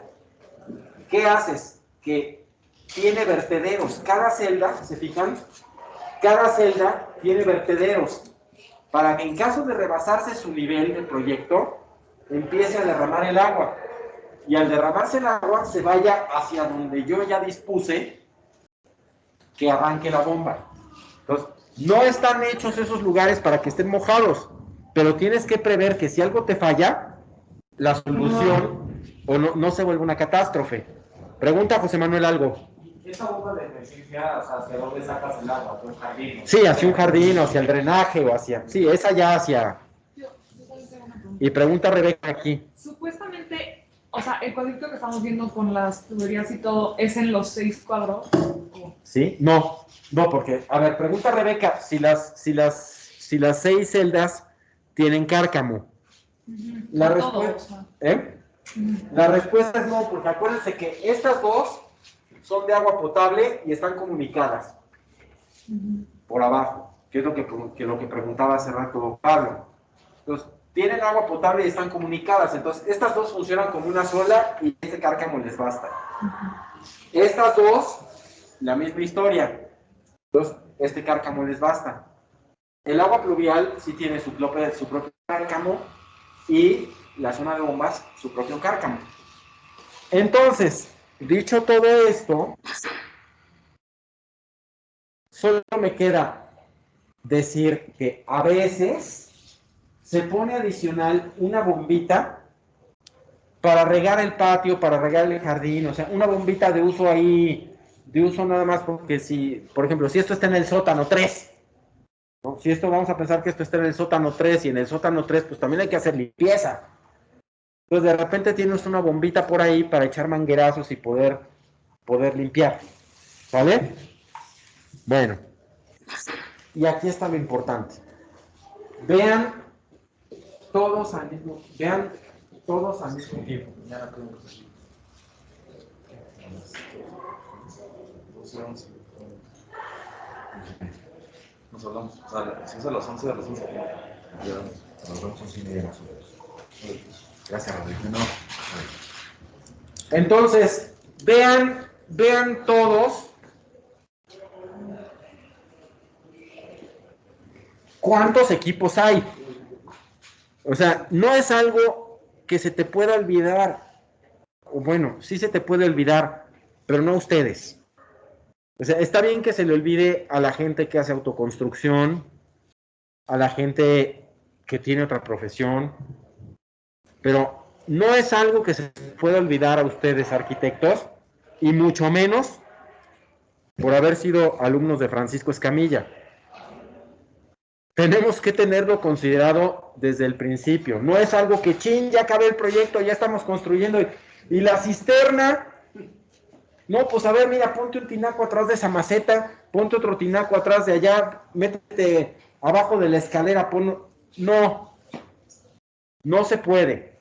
A: ¿Qué haces? Que tiene vertederos. Cada celda, ¿se fijan? Cada celda tiene vertederos. Para que en caso de rebasarse su nivel de proyecto, empiece a derramar el agua. Y al derramarse el agua, se vaya hacia donde yo ya dispuse que arranque la bomba. Entonces, no están hechos esos lugares para que estén mojados, pero tienes que prever que si algo te falla, la solución no se vuelve una catástrofe. Pregunta José Manuel algo.
B: ¿Y esa bomba de emergencia, o sea, hacia dónde sacas el agua? ¿Hacia un jardín?
A: Sí, hacia un jardín, o hacia el drenaje, o hacia... Sí, esa ya hacia... Y pregunta Rebeca aquí.
E: Supuestamente, o sea, el cuadrito que estamos viendo con las tuberías y todo, ¿es en los 6 cuadros?
A: ¿Sí? No, porque... A ver, pregunta Rebeca si las 6 celdas tienen cárcamo. La respuesta... La respuesta es no, porque acuérdense que estas dos son de agua potable y están comunicadas por abajo, que es lo que preguntaba hace rato Pablo. Entonces, tienen agua potable y están comunicadas, entonces estas dos funcionan como una sola y este cárcamo les basta. Estas dos, la misma historia, entonces este cárcamo les basta. El agua pluvial sí tiene su propio cárcamo y la zona de bombas su propio cárcamo. Entonces, dicho todo esto, solo me queda decir que a veces se pone adicional una bombita para regar el patio, para regar el jardín, o sea, una bombita de uso ahí, de uso nada más porque si, por ejemplo, si esto está en el sótano 3, ¿no? Si esto vamos a pensar que esto está en el sótano 3 y en el sótano 3 pues también hay que hacer limpieza. Entonces de repente tienes una bombita por ahí para echar manguerazos y poder limpiar. ¿Vale? Bueno. Y aquí está lo importante. Vean todos al mismo tiempo.
C: Nos hablamos. O sea, si es a las 11, a las 11.
A: Nos vemos 11:30 nosotros. Gracias, Rodrigo. No. Entonces, vean todos cuántos equipos hay. O sea, no es algo que se te pueda olvidar. O bueno, sí se te puede olvidar, pero no a ustedes. O sea, está bien que se le olvide a la gente que hace autoconstrucción, a la gente que tiene otra profesión, pero no es algo que se pueda olvidar a ustedes, arquitectos, y mucho menos por haber sido alumnos de Francisco Escamilla. Tenemos que tenerlo considerado desde el principio. No es algo que, chin, ya acabé el proyecto, ya estamos construyendo, y la cisterna, no, pues a ver, mira, ponte un tinaco atrás de esa maceta, ponte otro tinaco atrás de allá, métete abajo de la escalera, no se puede.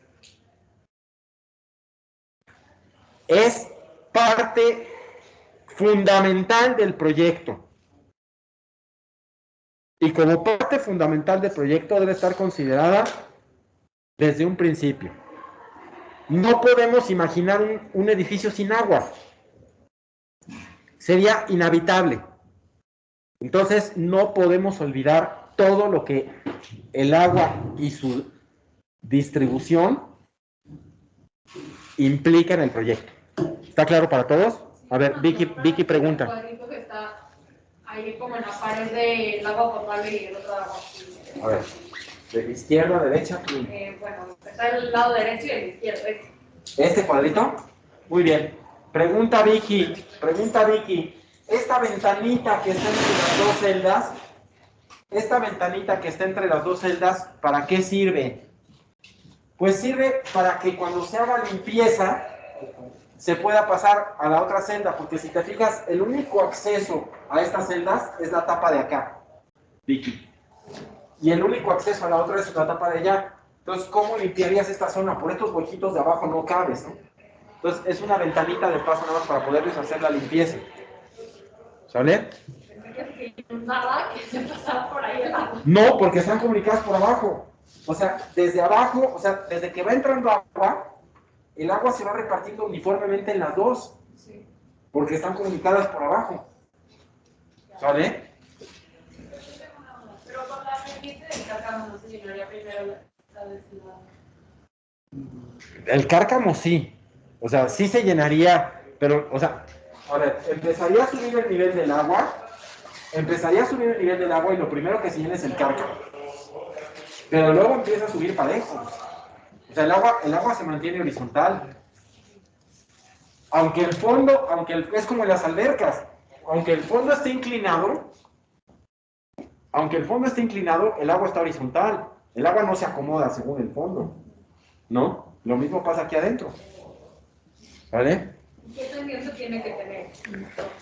A: Es parte fundamental del proyecto. Y como parte fundamental del proyecto debe estar considerada desde un principio. No podemos imaginar un edificio sin agua. Sería inhabitable. Entonces no podemos olvidar todo lo que el agua y su distribución implica en el proyecto. ¿Está claro para todos? A ver, Vicky pregunta.
F: El cuadrito que está ahí como en la pared del agua potable y el otro agua.
A: A ver, de izquierda a derecha.
F: Bueno, está el lado derecho y el izquierdo.
A: ¿Este cuadrito? Muy bien. Pregunta Vicky. Esta ventanita que está entre las dos celdas, ¿para qué sirve? Pues sirve para que cuando se haga limpieza se pueda pasar a la otra celda, porque si te fijas, el único acceso a estas celdas es la tapa de acá, Vicky. Y el único acceso a la otra es la tapa de allá. Entonces, ¿cómo limpiarías esta zona? Por estos huequitos de abajo no cabes, ¿no? Entonces, es una ventanita de paso nada más para poderles hacer la limpieza. ¿Sale?
F: Nada, que se pasaba por ahí el agua.
A: No, porque están comunicadas por abajo. O sea, desde abajo, o sea, desde que va entrando agua, el agua se va repartiendo uniformemente en las dos. Sí. Porque están comunicadas por abajo. ¿Sale?
F: Pero con la pendiente del cárcamo no se llenaría primero la destilada.
A: El cárcamo sí. O sea, sí se llenaría, pero, o sea, a ver, empezaría a subir el nivel del agua. Y lo primero que se llena es el cárcamo. Pero luego empieza a subir parejo. O sea, el agua se mantiene horizontal. Es como en las albercas. Aunque el fondo esté inclinado, el agua está horizontal. El agua no se acomoda según el fondo. ¿No? Lo mismo pasa aquí adentro. ¿Vale?
F: ¿Qué tendencia tiene que tener?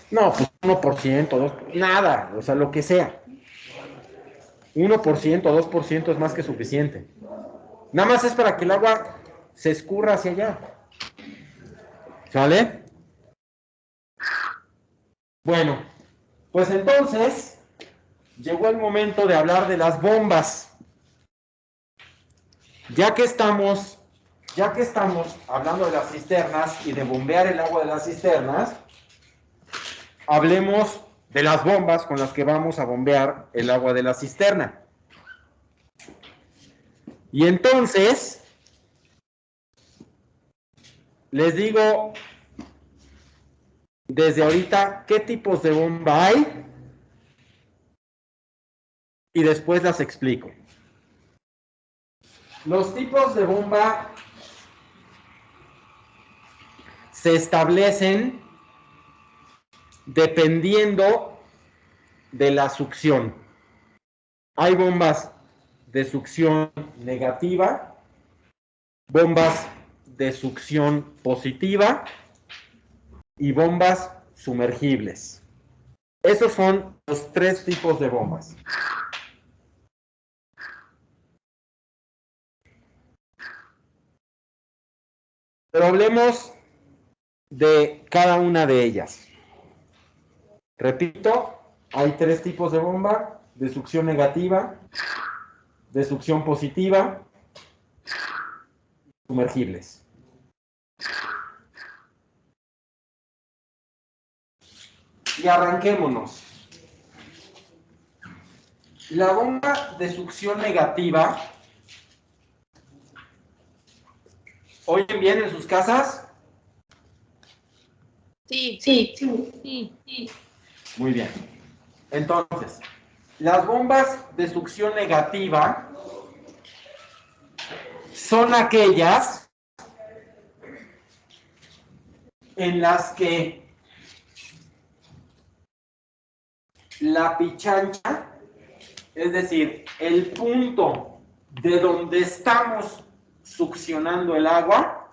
A: No, pues 1%, 2%, nada, o sea, lo que sea. 1%, 2% es más que suficiente. Nada más es para que el agua se escurra hacia allá. ¿Sale? Bueno, pues entonces llegó el momento de hablar de las bombas. Ya que estamos hablando de las cisternas y de bombear el agua de las cisternas, hablemos de las bombas con las que vamos a bombear el agua de la cisterna. Y entonces, les digo desde ahorita qué tipos de bomba hay y después las explico. Los tipos de bomba se establecen dependiendo de la succión. Hay bombas de succión negativa, bombas de succión positiva y bombas sumergibles. Esos son los tres tipos de bombas. Pero hablemos de cada una de ellas. Repito, hay tres tipos de bomba: de succión negativa, de succión positiva, sumergibles. Y arranquémonos. La bomba de succión negativa, ¿oyen bien en sus casas?
E: Sí.
A: Muy bien. Entonces, las bombas de succión negativa son aquellas en las que la pichancha, es decir, el punto de donde estamos succionando el agua,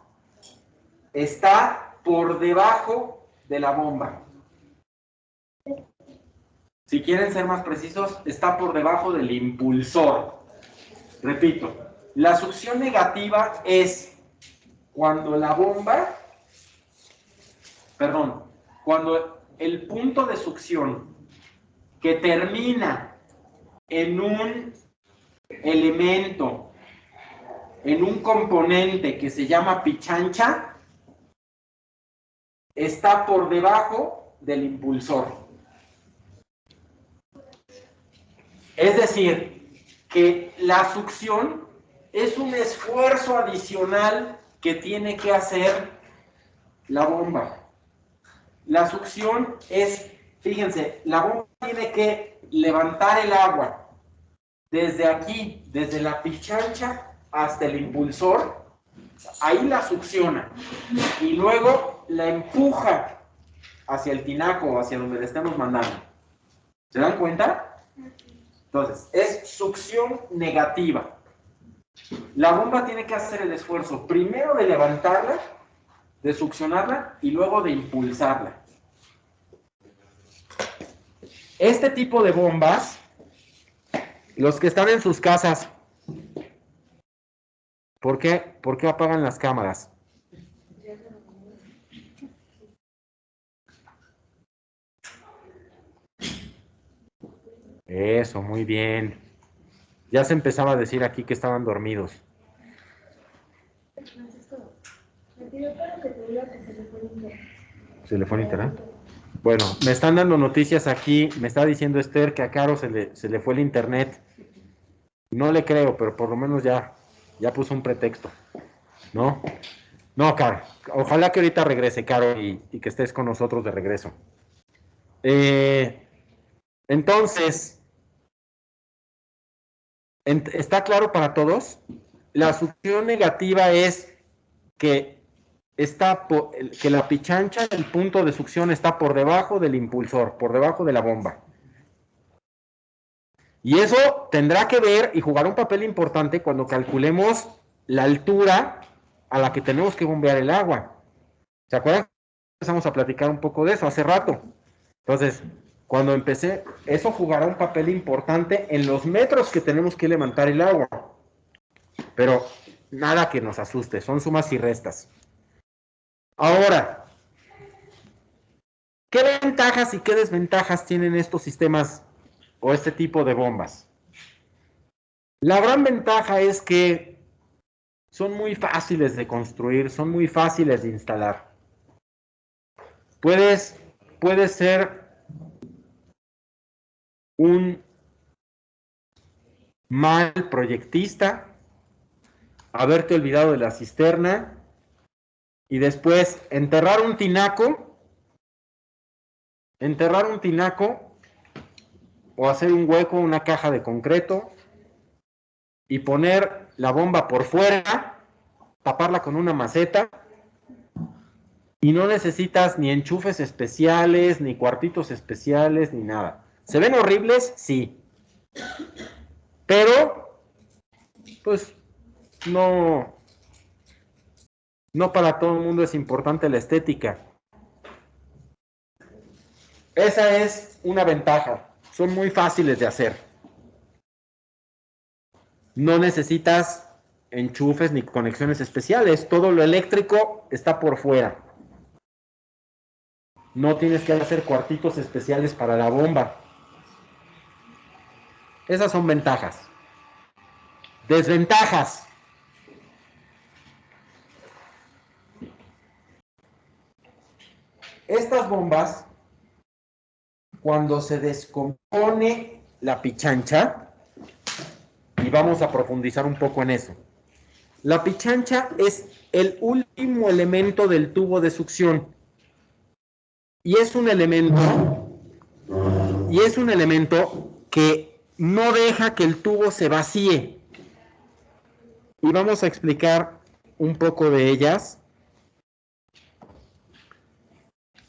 A: está por debajo de la bomba. Si quieren ser más precisos, está por debajo del impulsor. Repito, la succión negativa es cuando la bomba, cuando el punto de succión que termina en un elemento, en un componente que se llama pichancha, está por debajo del impulsor. Es decir, que la succión es un esfuerzo adicional que tiene que hacer la bomba. La succión es, fíjense, la bomba tiene que levantar el agua desde aquí, desde la pichancha hasta el impulsor, ahí la succiona y luego la empuja hacia el tinaco, hacia donde le estemos mandando. ¿Se dan cuenta? Entonces, es succión negativa. La bomba tiene que hacer el esfuerzo primero de levantarla, de succionarla y luego de impulsarla. Este tipo de bombas, los que están en sus casas, ¿por qué apagan las cámaras? Eso, muy bien. Ya se empezaba a decir aquí que estaban dormidos. ¿Se le fue el internet? Bueno, me están dando noticias aquí. Me está diciendo Esther que a Caro se le fue el internet. No le creo, pero por lo menos ya puso un pretexto. ¿No? No, Caro. Ojalá que ahorita regrese, Caro, y que estés con nosotros de regreso. Entonces, ¿está claro para todos? La succión negativa es que la pichancha del punto de succión está por debajo del impulsor, por debajo de la bomba. Y eso tendrá que ver y jugar un papel importante cuando calculemos la altura a la que tenemos que bombear el agua. ¿Se acuerdan? Empezamos a platicar un poco de eso hace rato. Entonces, cuando empecé, eso jugará un papel importante en los metros que tenemos que levantar el agua. Pero nada que nos asuste, son sumas y restas. Ahora, ¿qué ventajas y qué desventajas tienen estos sistemas o este tipo de bombas? La gran ventaja es que son muy fáciles de construir, son muy fáciles de instalar. Puedes ser un mal proyectista, haberte olvidado de la cisterna Y después enterrar un tinaco o hacer un hueco, una caja de concreto y poner la bomba por fuera, taparla con una maceta y no necesitas ni enchufes especiales, ni cuartitos especiales, ni nada. ¿Se ven horribles? Sí. Pero, pues, no para todo el mundo es importante la estética. Esa es una ventaja. Son muy fáciles de hacer. No necesitas enchufes ni conexiones especiales. Todo lo eléctrico está por fuera. No tienes que hacer cuartitos especiales para la bomba. Esas son ventajas. Desventajas. Estas bombas, cuando se descompone la pichancha, y vamos a profundizar un poco en eso. La pichancha es el último elemento del tubo de succión. Y es un elemento que no deja que el tubo se vacíe. Y vamos a explicar un poco de ellas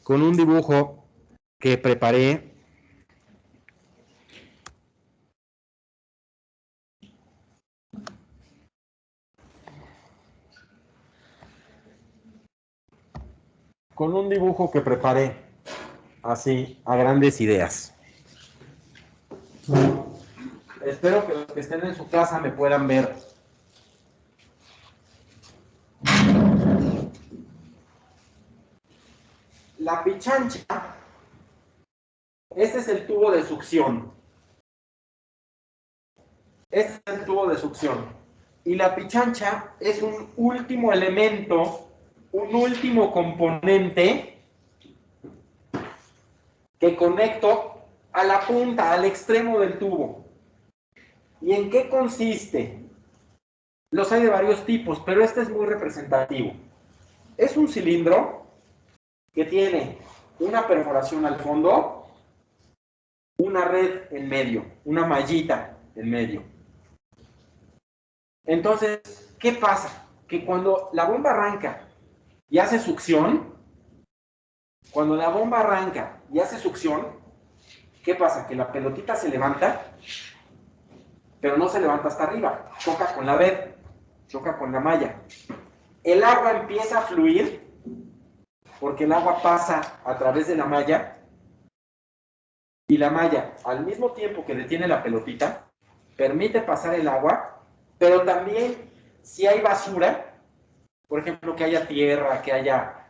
A: con un dibujo que preparé. Así, a grandes ideas. Espero que los que estén en su casa me puedan ver. La pichancha, este es el tubo de succión. Y la pichancha es un último elemento, un último componente que conecto a la punta, al extremo del tubo. ¿Y en qué consiste? Los hay de varios tipos, pero este es muy representativo. Es un cilindro que tiene una perforación al fondo, una red en medio, una mallita en medio. Entonces, ¿qué pasa? Que cuando la bomba arranca y hace succión, ¿qué pasa? Que la pelotita se levanta, pero no se levanta hasta arriba, choca con la red, choca con la malla. El agua empieza a fluir, porque el agua pasa a través de la malla, y la malla, al mismo tiempo que detiene la pelotita, permite pasar el agua, pero también si hay basura, por ejemplo, que haya tierra, que haya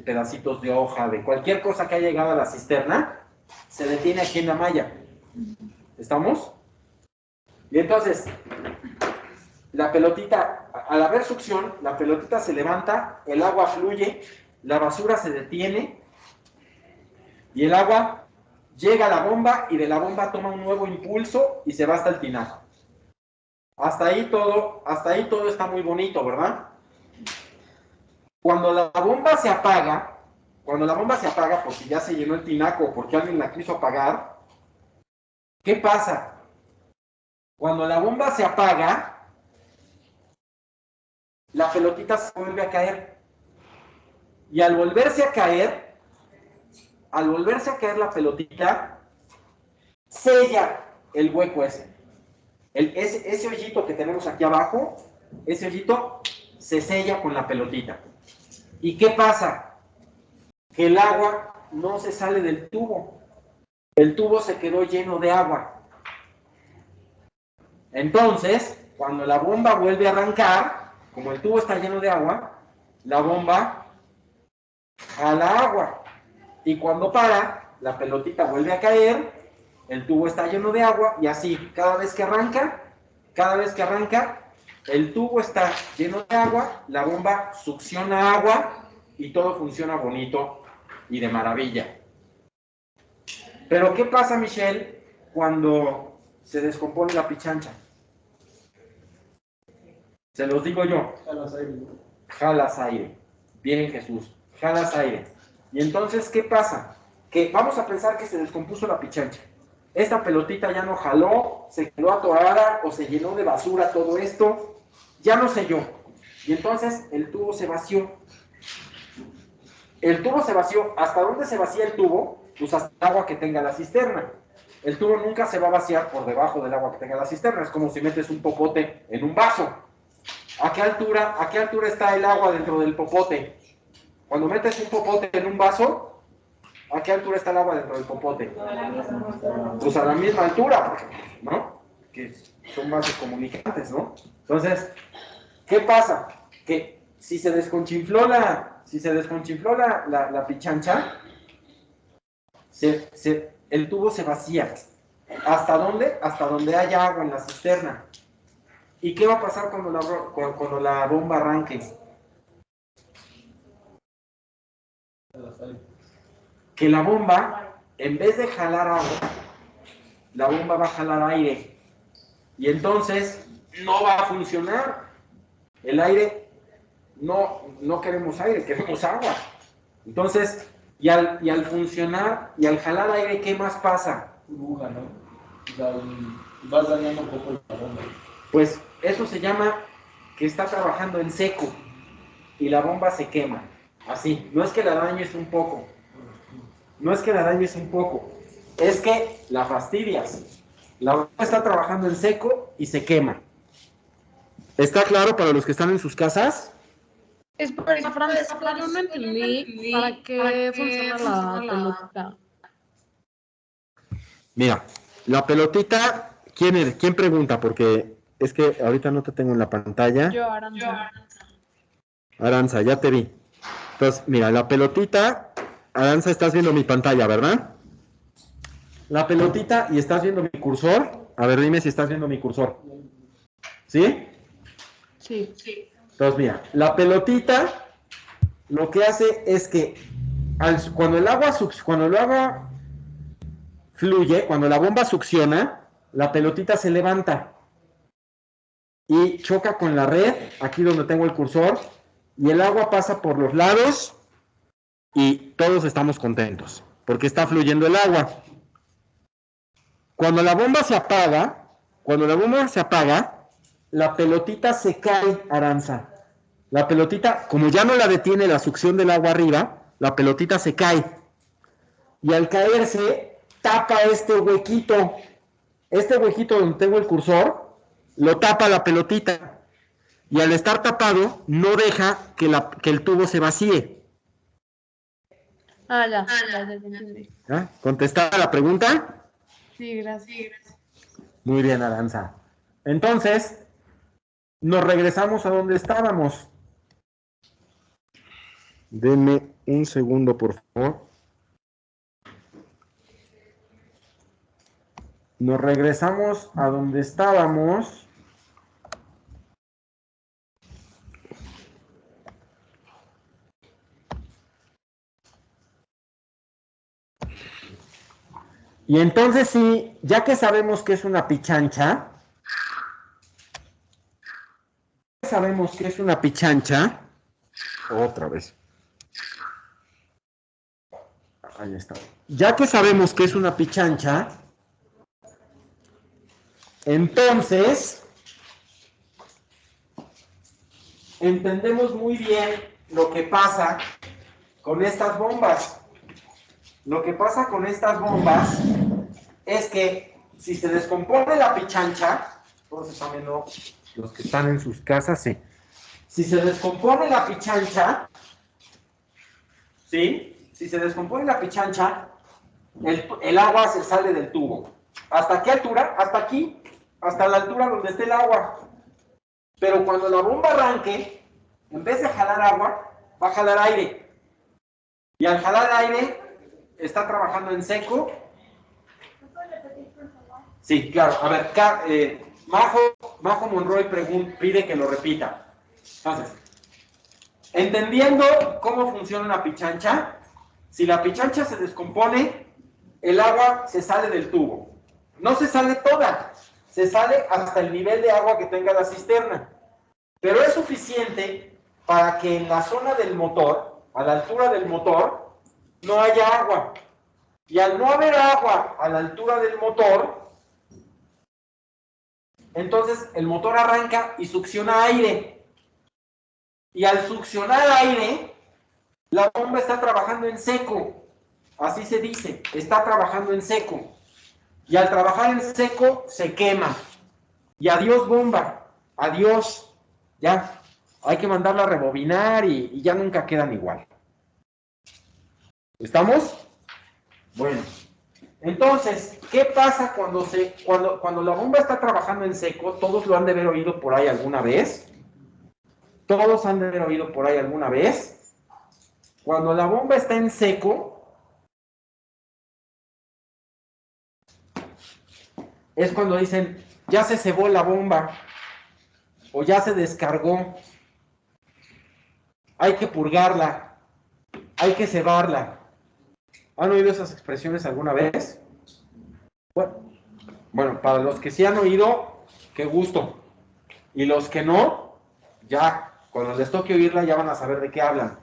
A: pedacitos de hoja, de cualquier cosa que haya llegado a la cisterna, se detiene aquí en la malla. ¿Estamos? Y entonces, la pelotita, al haber succión, la pelotita se levanta, el agua fluye, la basura se detiene, y el agua llega a la bomba, y de la bomba toma un nuevo impulso, y se va hasta el tinaco. Hasta ahí todo está muy bonito, ¿verdad? Cuando la bomba se apaga porque ya se llenó el tinaco o porque alguien la quiso apagar, ¿qué pasa? Cuando la bomba se apaga, la pelotita se vuelve a caer. Y al volverse a caer la pelotita, sella el hueco ese. Ese hoyito que tenemos aquí abajo, ese hoyito se sella con la pelotita. ¿Y qué pasa? Que el agua no se sale del tubo. El tubo se quedó lleno de agua. Entonces, cuando la bomba vuelve a arrancar, como el tubo está lleno de agua, la bomba jala agua. Y cuando para, la pelotita vuelve a caer, el tubo está lleno de agua, y así, cada vez que arranca, el tubo está lleno de agua, la bomba succiona agua, y todo funciona bonito y de maravilla. Pero ¿qué pasa, Michelle, cuando se descompone la pichancha? Se los digo yo. Jalas aire. Bien, Jesús. Jalas aire. Y entonces, ¿qué pasa? Que vamos a pensar que se descompuso la pichancha. Esta pelotita ya no jaló, se quedó atorada o se llenó de basura todo esto. Ya no selló. Y entonces el tubo se vació. El tubo se vació. ¿Hasta dónde se vacía el tubo? Pues hasta el agua que tenga la cisterna. El tubo nunca se va a vaciar por debajo del agua que tenga la cisterna. Es como si metes un popote en un vaso. ¿A qué altura está el agua dentro del popote? Cuando metes un popote en un vaso, ¿a qué altura está el agua dentro del popote? Pues a la misma altura, ¿no? Que son vasos comunicantes, ¿no? Entonces, ¿qué pasa? Que si se desconchinfló la pichancha, el tubo se vacía. ¿Hasta dónde? Hasta donde haya agua en la cisterna. ¿Y qué va a pasar cuando la bomba arranque? Que la bomba, en vez de jalar agua, la bomba va a jalar aire. Y entonces no va a funcionar. El aire, no queremos aire, queremos agua. Entonces, y al funcionar y al jalar aire, ¿qué más pasa?
C: Burbuja, ¿no? O sea, vas dañando un poco la bomba.
A: Pues eso se llama que está trabajando en seco y la bomba se quema. Así, no es que la dañes un poco. No es que la dañes un poco. Es que la fastidias. La bomba está trabajando en seco y se quema. ¿Está claro para los que están en sus casas?
H: Espera, Francisco, yo no entendí para qué funciona la pelotita.
A: Mira, la pelotita, ¿quién pregunta? Porque es que ahorita no te tengo en la pantalla.
H: Yo, Aranza.
A: Aranza, ya te vi. Entonces, mira, la pelotita, Aranza, estás viendo mi pantalla, ¿verdad? La pelotita, y estás viendo mi cursor. A ver, dime si estás viendo mi cursor. ¿Sí?
H: Sí.
A: Entonces, mira, la pelotita lo que hace es que cuando el agua fluye, cuando la bomba succiona, la pelotita se levanta y choca con la red, aquí donde tengo el cursor, y el agua pasa por los lados y todos estamos contentos, porque está fluyendo el agua. Cuando la bomba se apaga, la pelotita se cae, Aranza. La pelotita, como ya no la detiene la succión del agua arriba, la pelotita se cae. Y al caerse, tapa este huequito. Este huequito donde tengo el cursor, lo tapa la pelotita. Y al estar tapado, no deja que el tubo se vacíe.
H: Ya entendí.
A: ¿Ah? ¿Contestada la pregunta?
H: Sí, gracias.
A: Muy bien, Aranza. Entonces, nos regresamos a donde estábamos. Denme un segundo, por favor. Nos regresamos a donde estábamos. Y entonces sí, ya que sabemos que es una pichancha, otra vez. Ahí está. Ya que sabemos que es una pichancha, entonces entendemos muy bien lo que pasa con estas bombas. Lo que pasa con estas bombas es que si se descompone la pichancha, todos están viendo, los que están en sus casas, sí. Si se descompone la pichancha, ¿sí? Si se descompone la pichancha, el agua se sale del tubo. ¿Hasta qué altura? Hasta aquí, hasta la altura donde esté el agua. Pero cuando la bomba arranque, en vez de jalar agua, va a jalar aire. Y al jalar aire, está trabajando en seco. Sí, claro. A ver, Majo Monroy pide que lo repita. Entonces, entendiendo cómo funciona una pichancha, si la pichancha se descompone, el agua se sale del tubo. No se sale toda, se sale hasta el nivel de agua que tenga la cisterna. Pero es suficiente para que en la zona del motor, a la altura del motor, no haya agua. Y al no haber agua a la altura del motor, entonces el motor arranca y succiona aire. Y al succionar aire, la bomba está trabajando en seco. Así se dice, está trabajando en seco. Y al trabajar en seco, se quema. Y adiós bomba, adiós. Ya, hay que mandarla a rebobinar y ya nunca quedan igual. ¿Estamos? Bueno, entonces, ¿qué pasa cuando la bomba está trabajando en seco? Todos lo han de haber oído por ahí alguna vez. Todos han de haber oído por ahí alguna vez. Cuando la bomba está en seco, es cuando dicen, ya se cebó la bomba, o ya se descargó, hay que purgarla, hay que cebarla. ¿Han oído esas expresiones alguna vez? Bueno, para los que sí han oído, qué gusto. Y los que no, ya, cuando les toque oírla, ya van a saber de qué hablan,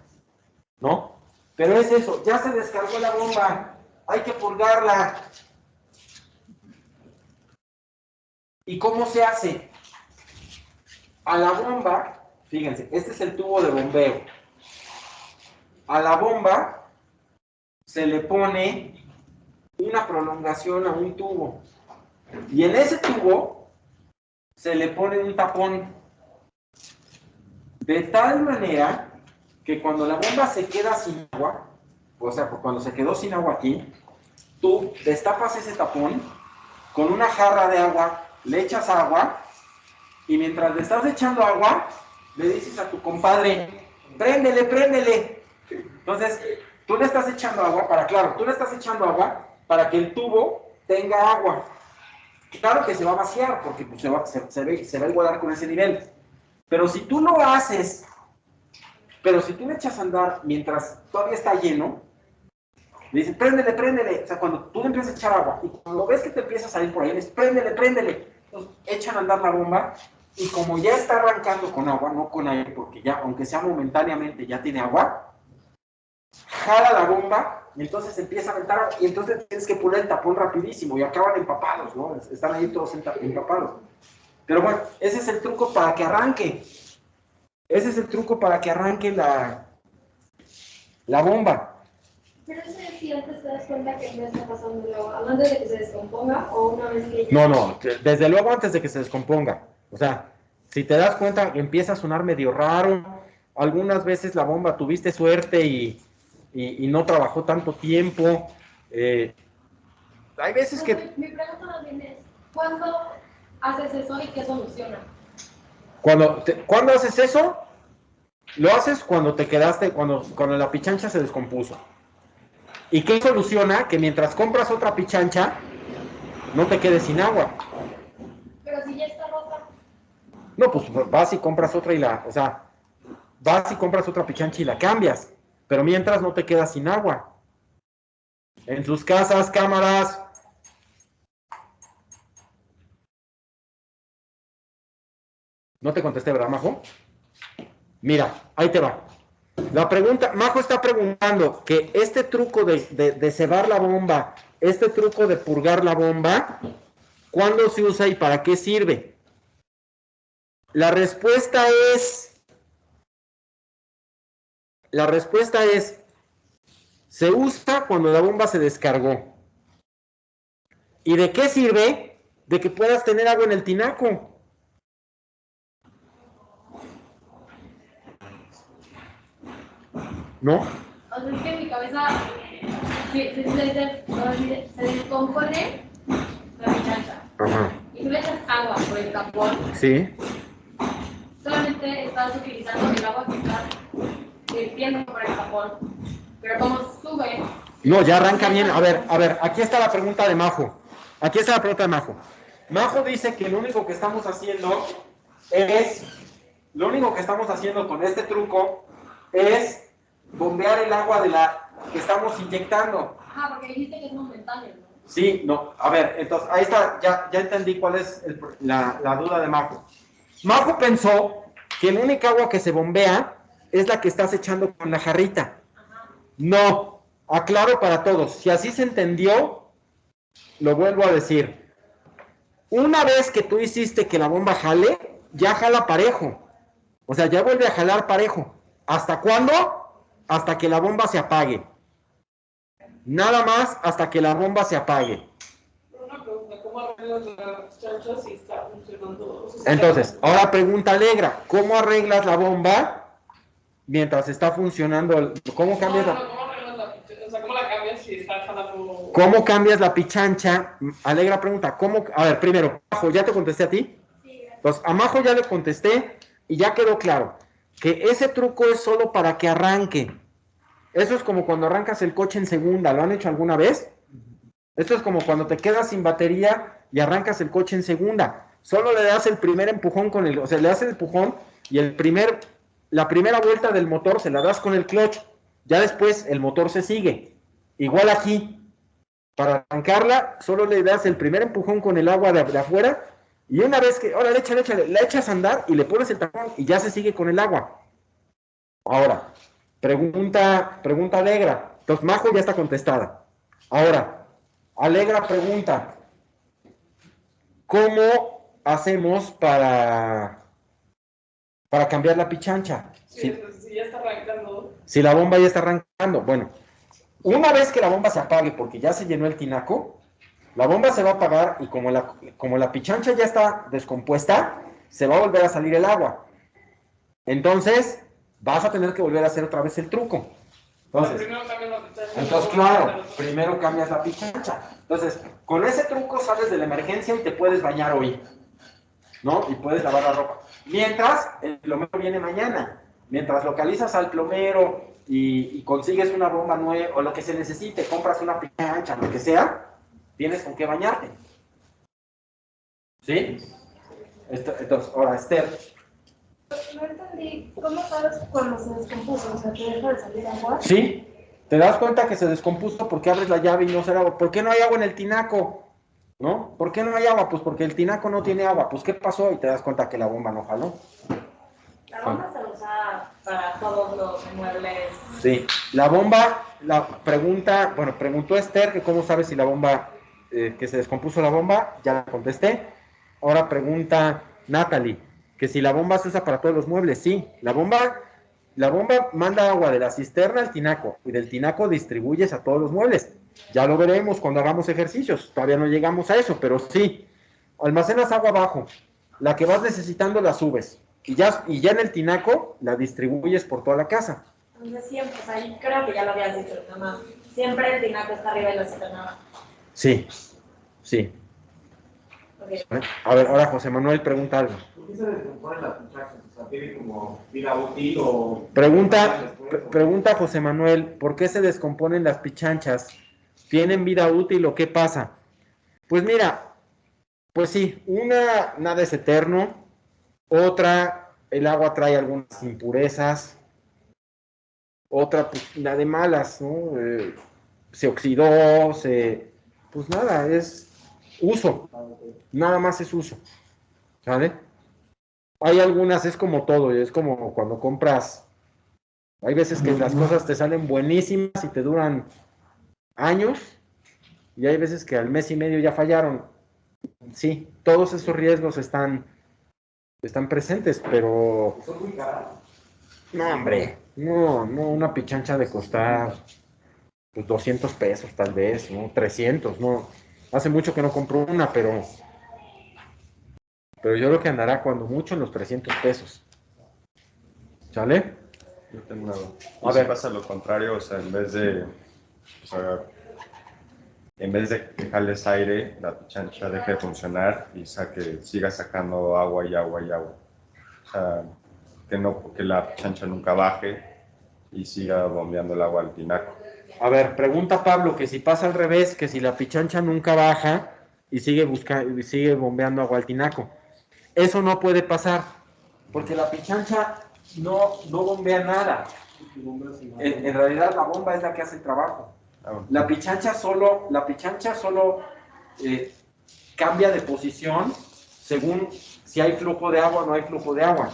A: ¿no? Pero es eso, ya se descargó la bomba, hay que purgarla. ¿Y cómo se hace? A la bomba, fíjense, este es el tubo de bombeo. A la bomba se le pone una prolongación a un tubo. Y en ese tubo se le pone un tapón. De tal manera que cuando la bomba se queda sin agua, o sea, cuando se quedó sin agua aquí, tú destapas ese tapón, con una jarra de agua le echas agua, y mientras le estás echando agua, le dices a tu compadre, préndele, préndele. Entonces, tú le estás echando agua tú le estás echando agua para que el tubo tenga agua. Claro que se va a vaciar, porque pues, se va a igualar con ese nivel. Pero si tú lo haces, pero si tú le echas a andar mientras todavía está lleno, le dices, préndele, préndele. O sea, cuando tú le empiezas a echar agua, y cuando ves que te empieza a salir por ahí, le dices, préndele, préndele. Entonces, echan a andar la bomba, y como ya está arrancando con agua, no con aire, porque ya, aunque sea momentáneamente, ya tiene agua, jala la bomba, y entonces empieza a aventar agua, y entonces tienes que poner el tapón rapidísimo, y acaban empapados, ¿no? Están ahí todos empapados. Pero bueno, ese es el truco para que arranque. Ese es el truco para que arranque la bomba.
F: Pero eso es si antes te das cuenta que no está pasando el agua, antes de que se descomponga o una vez que ya...
A: No, desde luego antes de que se descomponga. O sea, si te das cuenta que empieza a sonar medio raro, algunas veces la bomba tuviste suerte y no trabajó tanto tiempo. Hay veces que...
F: Mi pregunta más bien es, ¿cuándo haces eso y qué soluciona?
A: ¿Cuándo haces eso? Lo haces cuando te quedaste, cuando la pichancha se descompuso. ¿Y qué soluciona? Que mientras compras otra pichancha, no te quedes sin agua.
F: Pero si ya está rota.
A: No, pues vas y compras otra o sea, vas y compras otra pichancha y la cambias. Pero mientras no te quedas sin agua. En sus casas, cámaras. No te contesté, ¿verdad, Majo? Mira, ahí te va. La pregunta, Majo está preguntando que este truco de cebar la bomba, este truco de purgar la bomba, ¿cuándo se usa y para qué sirve? La respuesta es, se usa cuando la bomba se descargó. ¿Y de qué sirve? De que puedas tener agua en el tinaco. ¿No?
F: O sea, es que en mi cabeza se descompone la pichancha.
A: Ajá.
F: Y tú le echas agua por el tapón.
A: Sí.
F: Solamente estás utilizando el agua que está hirviendo por el tapón. Pero como sube...
A: No, ya arranca bien. A ver, aquí está la pregunta de Majo. Majo dice que lo único que estamos haciendo con este truco es bombear el agua de la que estamos inyectando.
F: Ajá, porque dijiste que es momentáneo, ¿no?
A: Sí, no, a ver, entonces, ahí está, ya entendí cuál es la duda de Majo. Majo pensó que la única agua que se bombea es la que estás echando con la jarrita. No, aclaro para todos. Si así se entendió, lo vuelvo a decir. Una vez que tú hiciste que la bomba jale, ya jala parejo. O sea, ya vuelve a jalar parejo. ¿Hasta cuándo? Hasta que la bomba se apague. Nada más hasta que la bomba se apague.
H: Una pregunta, ¿cómo arreglas la chancha si está funcionando?
A: Entonces, ahora pregunta Alegra, ¿cómo arreglas la bomba mientras está funcionando? ¿Cómo cambias
H: ¿Cómo
A: la,
H: arreglas la chancha? O sea, ¿cómo la cambias si está jalando?
A: cómo cambias la pichancha? Alegra pregunta, ¿cómo? A ver, primero, Majo, ¿ya te contesté a ti?
F: Sí,
A: Entonces, a Majo ya le contesté y ya quedó claro que ese truco es solo para que arranque. Eso es como cuando arrancas el coche en segunda. ¿Lo han hecho alguna vez? Esto es como cuando te quedas sin batería y arrancas el coche en segunda. Solo le das el primer empujón con el... O sea, le das el empujón y la primera vuelta del motor se la das con el clutch. Ya después el motor se sigue. Igual aquí. Para arrancarla, solo le das el primer empujón con el agua de afuera. Y una vez que... Ahora, échale, la echas a andar y le pones el tapón y ya se sigue con el agua. Ahora... Pregunta Alegra. Entonces, Majo ya está contestada. Ahora, Alegra pregunta, ¿cómo hacemos para cambiar la pichancha?
H: Si ya está arrancando.
A: Si la bomba ya está arrancando. Bueno, una vez que la bomba se apague, porque ya se llenó el tinaco, la bomba se va a apagar y como la pichancha ya está descompuesta, se va a volver a salir el agua. Entonces... vas a tener que volver a hacer otra vez el truco. Entonces, claro, primero cambias la pichancha. Entonces, con ese truco sales de la emergencia y te puedes bañar hoy, ¿no? Y puedes lavar la ropa. Mientras, el plomero viene mañana. Mientras localizas al plomero y consigues una bomba nueva o lo que se necesite, compras una pichancha, lo que sea, tienes con qué bañarte. ¿Sí? Entonces, ahora, Esther.
F: No entendí, ¿cómo sabes cuando se descompuso? O sea, ¿te deja de salir agua?
A: Sí, te das cuenta que se descompuso porque abres la llave y no sale agua. ¿Por qué no hay agua en el tinaco? ¿No? ¿Por qué no hay agua? Pues porque el tinaco no tiene agua. Pues ¿qué pasó? Y te das cuenta que la bomba no jaló.
F: La bomba se usa para todos los muebles.
A: Sí, la bomba, preguntó Esther que cómo sabe si la bomba, que se descompuso la bomba, ya la contesté. Ahora pregunta Natalie, que si la bomba se usa para todos los muebles. Sí, la bomba manda agua de la cisterna al tinaco y del tinaco distribuyes a todos los muebles. Ya lo veremos cuando hagamos ejercicios, todavía no llegamos a eso, pero sí, almacenas agua abajo, la que vas necesitando la subes y ya en el tinaco la distribuyes por toda la casa.
F: Entonces siempre, o sea, ahí creo que ya lo habías dicho, mamá, siempre el tinaco está arriba y la cisterna abajo.
A: Sí.
F: Okay.
A: A ver, ahora José Manuel pregunta algo.
B: ¿Por qué se descompone la pichancha? O sea, ¿tiene como vida útil o...?
A: Pregunta José Manuel, ¿por qué se descomponen las pichanchas? ¿Tienen vida útil o qué pasa? Pues mira, pues sí, nada es eterno, otra, el agua trae algunas impurezas, otra, pues, la de malas, ¿no? Se oxidó, pues nada, es uso, nada más es uso, ¿sale? Hay algunas, es como todo, es como cuando compras, hay veces que las cosas te salen buenísimas y te duran años, y hay veces que al mes y medio ya fallaron. Sí, todos esos riesgos están presentes, pero...
B: ¿Son muy caras?
A: No, hombre, no, una pichancha de costar pues 200 pesos tal vez, ¿no? 300, no. Hace mucho que no compro una, pero yo creo que andará cuando mucho en los 300 pesos. ¿Sale?
G: Yo tengo una duda.
A: A
G: ¿Y
A: ver.
G: si pasa lo contrario? O sea, en vez de que jales aire, la pichancha deje de funcionar y siga sacando agua y agua y agua. O sea, que la pichancha nunca baje y siga bombeando el agua al tinaco.
A: A ver, pregunta Pablo que si pasa al revés, que si la pichancha nunca baja y sigue bombeando agua al tinaco. Eso no puede pasar, porque la pichancha no bombea nada. En realidad la bomba es la que hace el trabajo. La pichancha solo cambia de posición según si hay flujo de agua o no hay flujo de agua.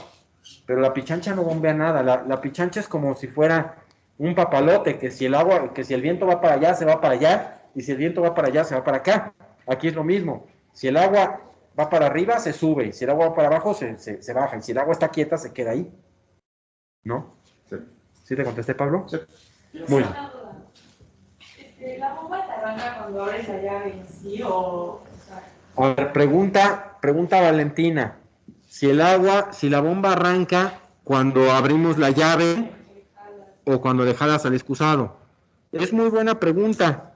A: pero la pichancha no bombea nada. La pichancha es como si fuera un papalote, que si el viento va para allá, se va para allá, y si el viento va para allá, se va para acá. Aquí es lo mismo. Si el agua va para arriba, se sube, y si el agua va para abajo, se baja, y si el agua está quieta, se queda ahí. ¿No?
G: Sí.
A: ¿Sí te contesté, Pablo?
G: Sí.
A: Muy bien.
F: Una duda. ¿La bomba se arranca cuando abres la llave en sí o sea,
A: A ver, pregunta Valentina. Si la bomba arranca cuando abrimos la llave o cuando le jalas al excusado. Es muy buena pregunta.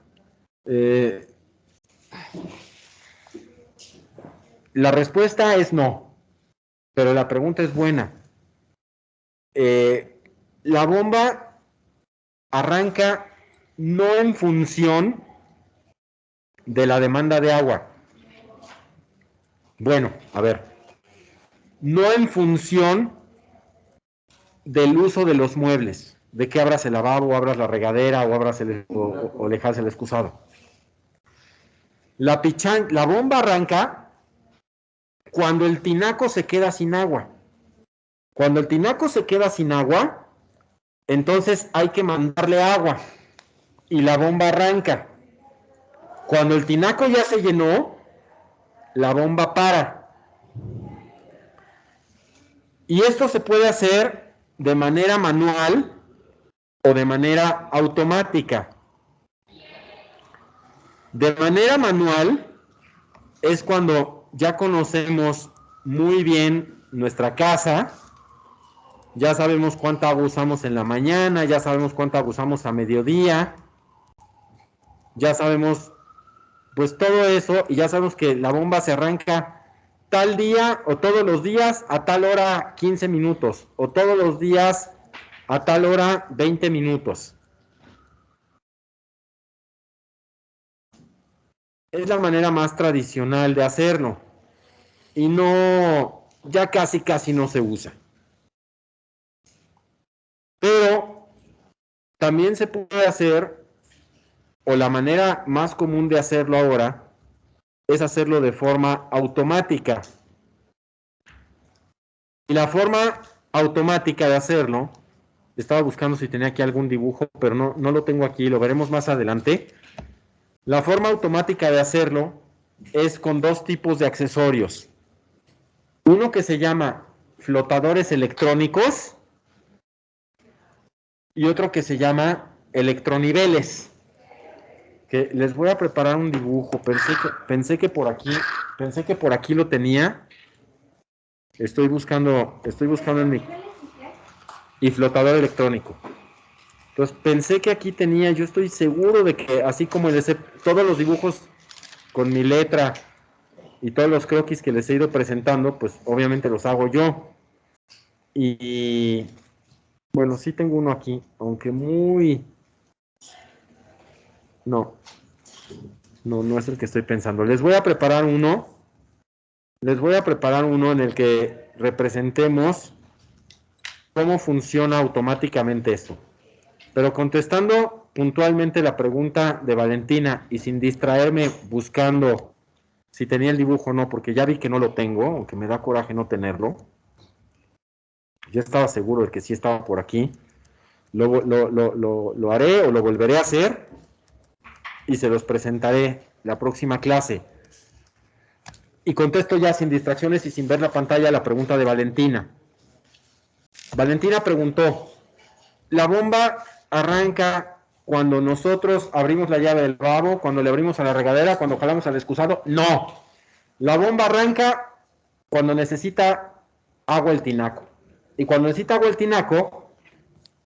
A: La respuesta es no, pero la pregunta es buena. La bomba arranca no en función de la demanda de agua. Bueno, a ver, no en función del uso de los muebles, de que abras el lavabo, o abras la regadera, o abras o le jales el excusado. La bomba arranca cuando el tinaco se queda sin agua. Cuando el tinaco se queda sin agua, entonces hay que mandarle agua y la bomba arranca. Cuando el tinaco ya se llenó, la bomba para. Y esto se puede hacer de manera manual o de manera automática. De manera manual es cuando ya conocemos muy bien nuestra casa, ya sabemos cuánta agua usamos en la mañana, ya sabemos cuánta agua usamos a mediodía, ya sabemos pues todo eso, y ya sabemos que la bomba se arranca tal día o todos los días a tal hora 15 minutos, o todos los días a tal hora 20 minutos. Es la manera más tradicional de hacerlo, y no, ya casi no se usa. Pero también se puede hacer, o la manera más común de hacerlo ahora, es hacerlo de forma automática. Y la forma automática de hacerlo, estaba buscando si tenía aquí algún dibujo, pero no lo tengo aquí, lo veremos más adelante. La forma automática de hacerlo es con dos tipos de accesorios. Uno que se llama flotadores electrónicos y otro que se llama electroniveles. Que les voy a preparar un dibujo. Pensé que por aquí lo tenía. Estoy buscando en mi y flotador electrónico. Entonces pensé que aquí tenía. Yo estoy seguro de que así como todos los dibujos con mi letra y todos los croquis que les he ido presentando, pues obviamente los hago yo. Y bueno, sí tengo uno aquí, aunque muy... No es el que estoy pensando. Les voy a preparar uno en el que representemos cómo funciona automáticamente esto. Pero contestando puntualmente la pregunta de Valentina y sin distraerme buscando si tenía el dibujo o no, porque ya vi que no lo tengo, aunque me da coraje no tenerlo. Yo estaba seguro de que sí estaba por aquí. Lo haré o lo volveré a hacer y se los presentaré la próxima clase. Y contesto ya sin distracciones y sin ver la pantalla la pregunta de Valentina. Valentina preguntó, ¿la bomba arranca cuando nosotros abrimos la llave del lavabo, cuando le abrimos a la regadera, cuando jalamos al excusado? No. La bomba arranca cuando necesita agua el tinaco. Y cuando necesita agua el tinaco,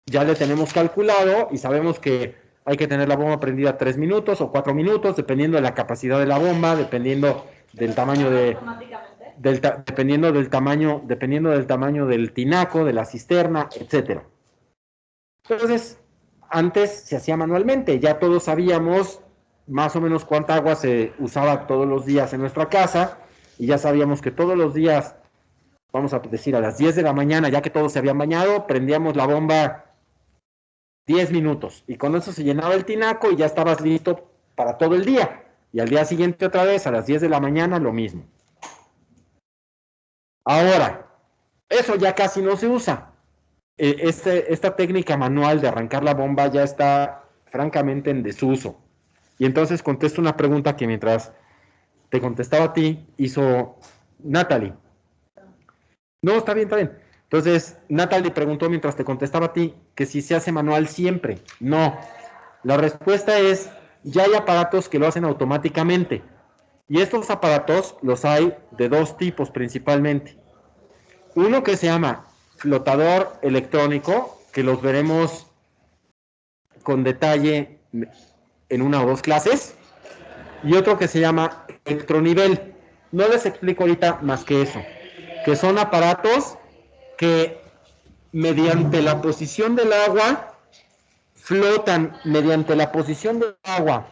A: ya le tenemos calculado y sabemos que hay que tener la bomba prendida 3 minutos o 4 minutos, dependiendo de la capacidad de la bomba, dependiendo del tamaño dependiendo del tamaño del tinaco, de la cisterna, etcétera. Entonces, antes se hacía manualmente, ya todos sabíamos más o menos cuánta agua se usaba todos los días en nuestra casa, y ya sabíamos que todos los días, vamos a decir a las 10 de la mañana, ya que todos se habían bañado, prendíamos la bomba 10 minutos, y con eso se llenaba el tinaco y ya estabas listo para todo el día. Y al día siguiente otra vez, a las 10 de la mañana, lo mismo. Ahora, Eso ya casi no se usa. Esta técnica manual de arrancar la bomba ya está francamente en desuso. Y entonces contesto una pregunta que mientras te contestaba a ti, hizo Natalie. No, está bien, está bien. Entonces, Natalie preguntó mientras te contestaba a ti que si se hace manual siempre. No. La respuesta es, ya hay aparatos que lo hacen automáticamente. Y estos aparatos los hay de dos tipos principalmente. Uno que se llama flotador electrónico, que los veremos con detalle en una o dos clases. Y otro que se llama electronivel. No les explico ahorita más que eso. Que son aparatos que mediante la posición del agua flotan, mediante la posición del agua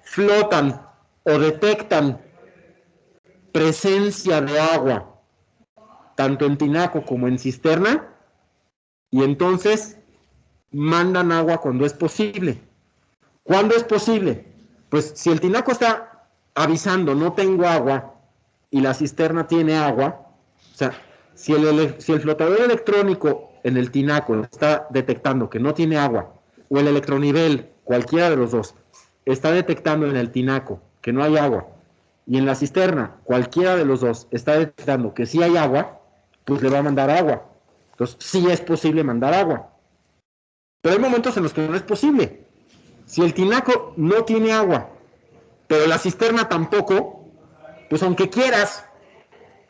A: flotan o detectan presencia de agua, tanto en tinaco como en cisterna, y entonces mandan agua cuando es posible. ¿Cuándo es posible? Pues si el tinaco está avisando no tengo agua y la cisterna tiene agua, o sea, si el flotador electrónico en el tinaco está detectando que no tiene agua, o el electronivel, cualquiera de los dos, está detectando en el tinaco que no hay agua, y en la cisterna, cualquiera de los dos, está detectando que sí hay agua, pues le va a mandar agua. Entonces, sí es posible mandar agua. Pero hay momentos en los que no es posible. Si el tinaco no tiene agua, pero la cisterna tampoco, pues aunque quieras,